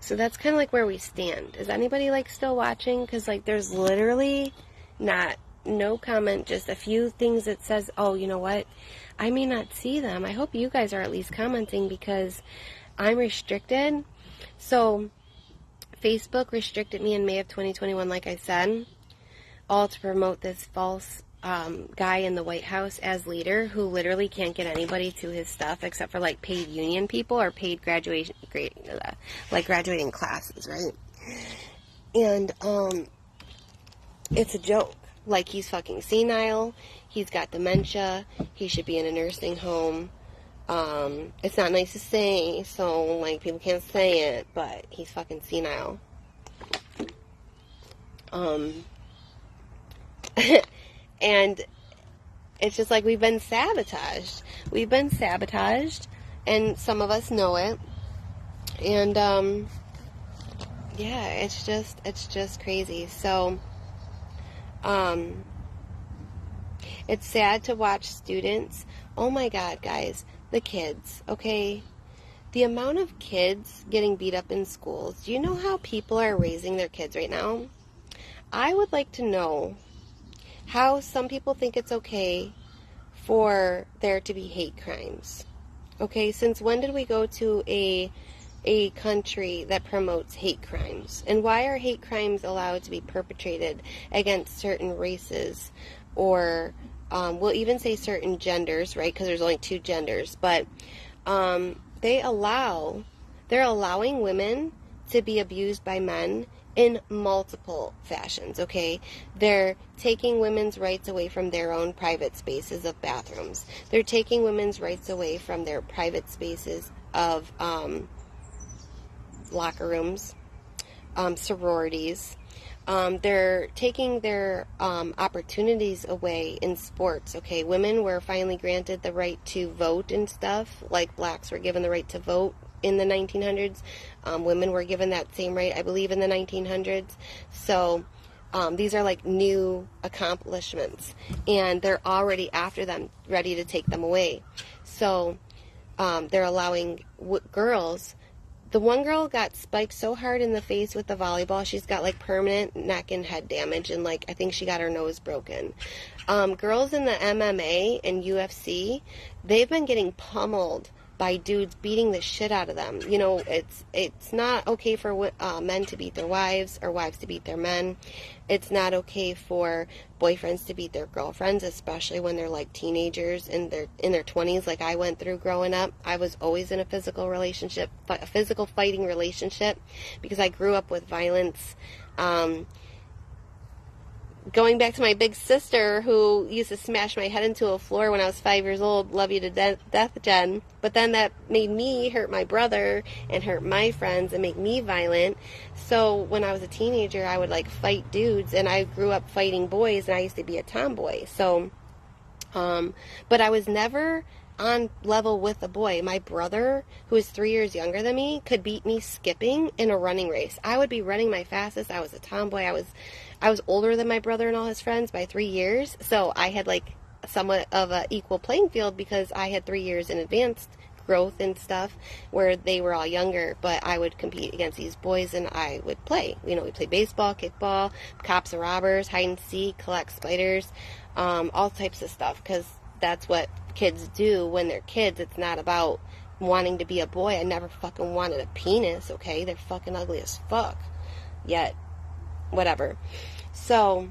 So that's kind of like where we stand. Is anybody, like, still watching? Because, like, there's literally no comment, just a few things that says, oh, you know what? I may not see them. I hope you guys are at least commenting because I'm restricted. So, Facebook restricted me in May of 2021, like I said, all to promote this false guy in the White House as leader who literally can't get anybody to his stuff except for, like, paid union people or paid graduating classes, right? And it's a joke. Like, he's fucking senile. He's got dementia. He should be in a nursing home. It's not nice to say, so, like, people can't say it, but he's fucking senile. And It's just like we've been sabotaged. We've been sabotaged, and some of us know it. And yeah, it's just crazy. So it's sad to watch students. Oh my God, guys, the kids, okay? The amount of kids getting beat up in schools. Do you know how people are raising their kids right now? I would like to know how some people think it's okay for there to be hate crimes. Okay, since when did we go to a country that promotes hate crimes? And why are hate crimes allowed to be perpetrated against certain races, or we'll even say certain genders, right? Because there's only 2 genders, but they're allowing women to be abused by men in multiple fashions, okay? They're taking women's rights away from their own private spaces of bathrooms. They're taking women's rights away from their private spaces of locker rooms, sororities. They're taking their opportunities away in sports, okay? Women were finally granted the right to vote and stuff, like blacks were given the right to vote in the 1900s. Women were given that same right, I believe, in the 1900s. So these are like new accomplishments, and they're already after them, ready to take them away. So they're allowing girls. The one girl got spiked so hard in the face with the volleyball, she's got like permanent neck and head damage, and like I think she got her nose broken. Girls in the MMA and UFC, they've been getting pummeled by dudes beating the shit out of them. You know, it's not okay for men to beat their wives, or wives to beat their men. It's not okay for boyfriends to beat their girlfriends, especially when they're like teenagers and they're in their 20s, like I went through growing up. I was always in a physical relationship, a physical fighting relationship, because I grew up with violence. Going back to my big sister, who used to smash my head into a floor when I was 5 years old. Love you to death, Jen. But then that made me hurt my brother and hurt my friends and make me violent. So when I was a teenager, I would like fight dudes, and I grew up fighting boys, and I used to be a tomboy. So, but I was never on level with a boy. My brother, who is 3 years younger than me, could beat me skipping in a running race. I would be running my fastest. I was a tomboy. I was older than my brother and all his friends by 3 years, so I had like somewhat of an equal playing field because I had 3 years in advanced growth and stuff, where they were all younger. But I would compete against these boys, and I would play. You know, we played baseball, kickball, cops and robbers, hide and seek, collect spiders, all types of stuff, because that's what kids do when they're kids. It's not about wanting to be a boy. I never fucking wanted a penis, okay? They're fucking ugly as fuck. Yet, whatever. So,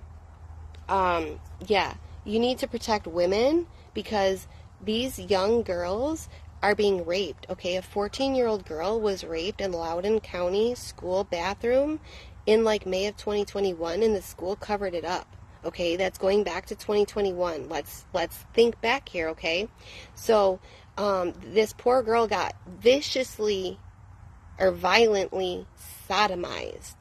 yeah, you need to protect women, because these young girls are being raped, okay? A 14-year-old girl was raped in Loudoun County school bathroom in like May of 2021, and the school covered it up. Okay, that's going back to 2021. Let's think back here, okay? So, this poor girl got viciously or violently sodomized,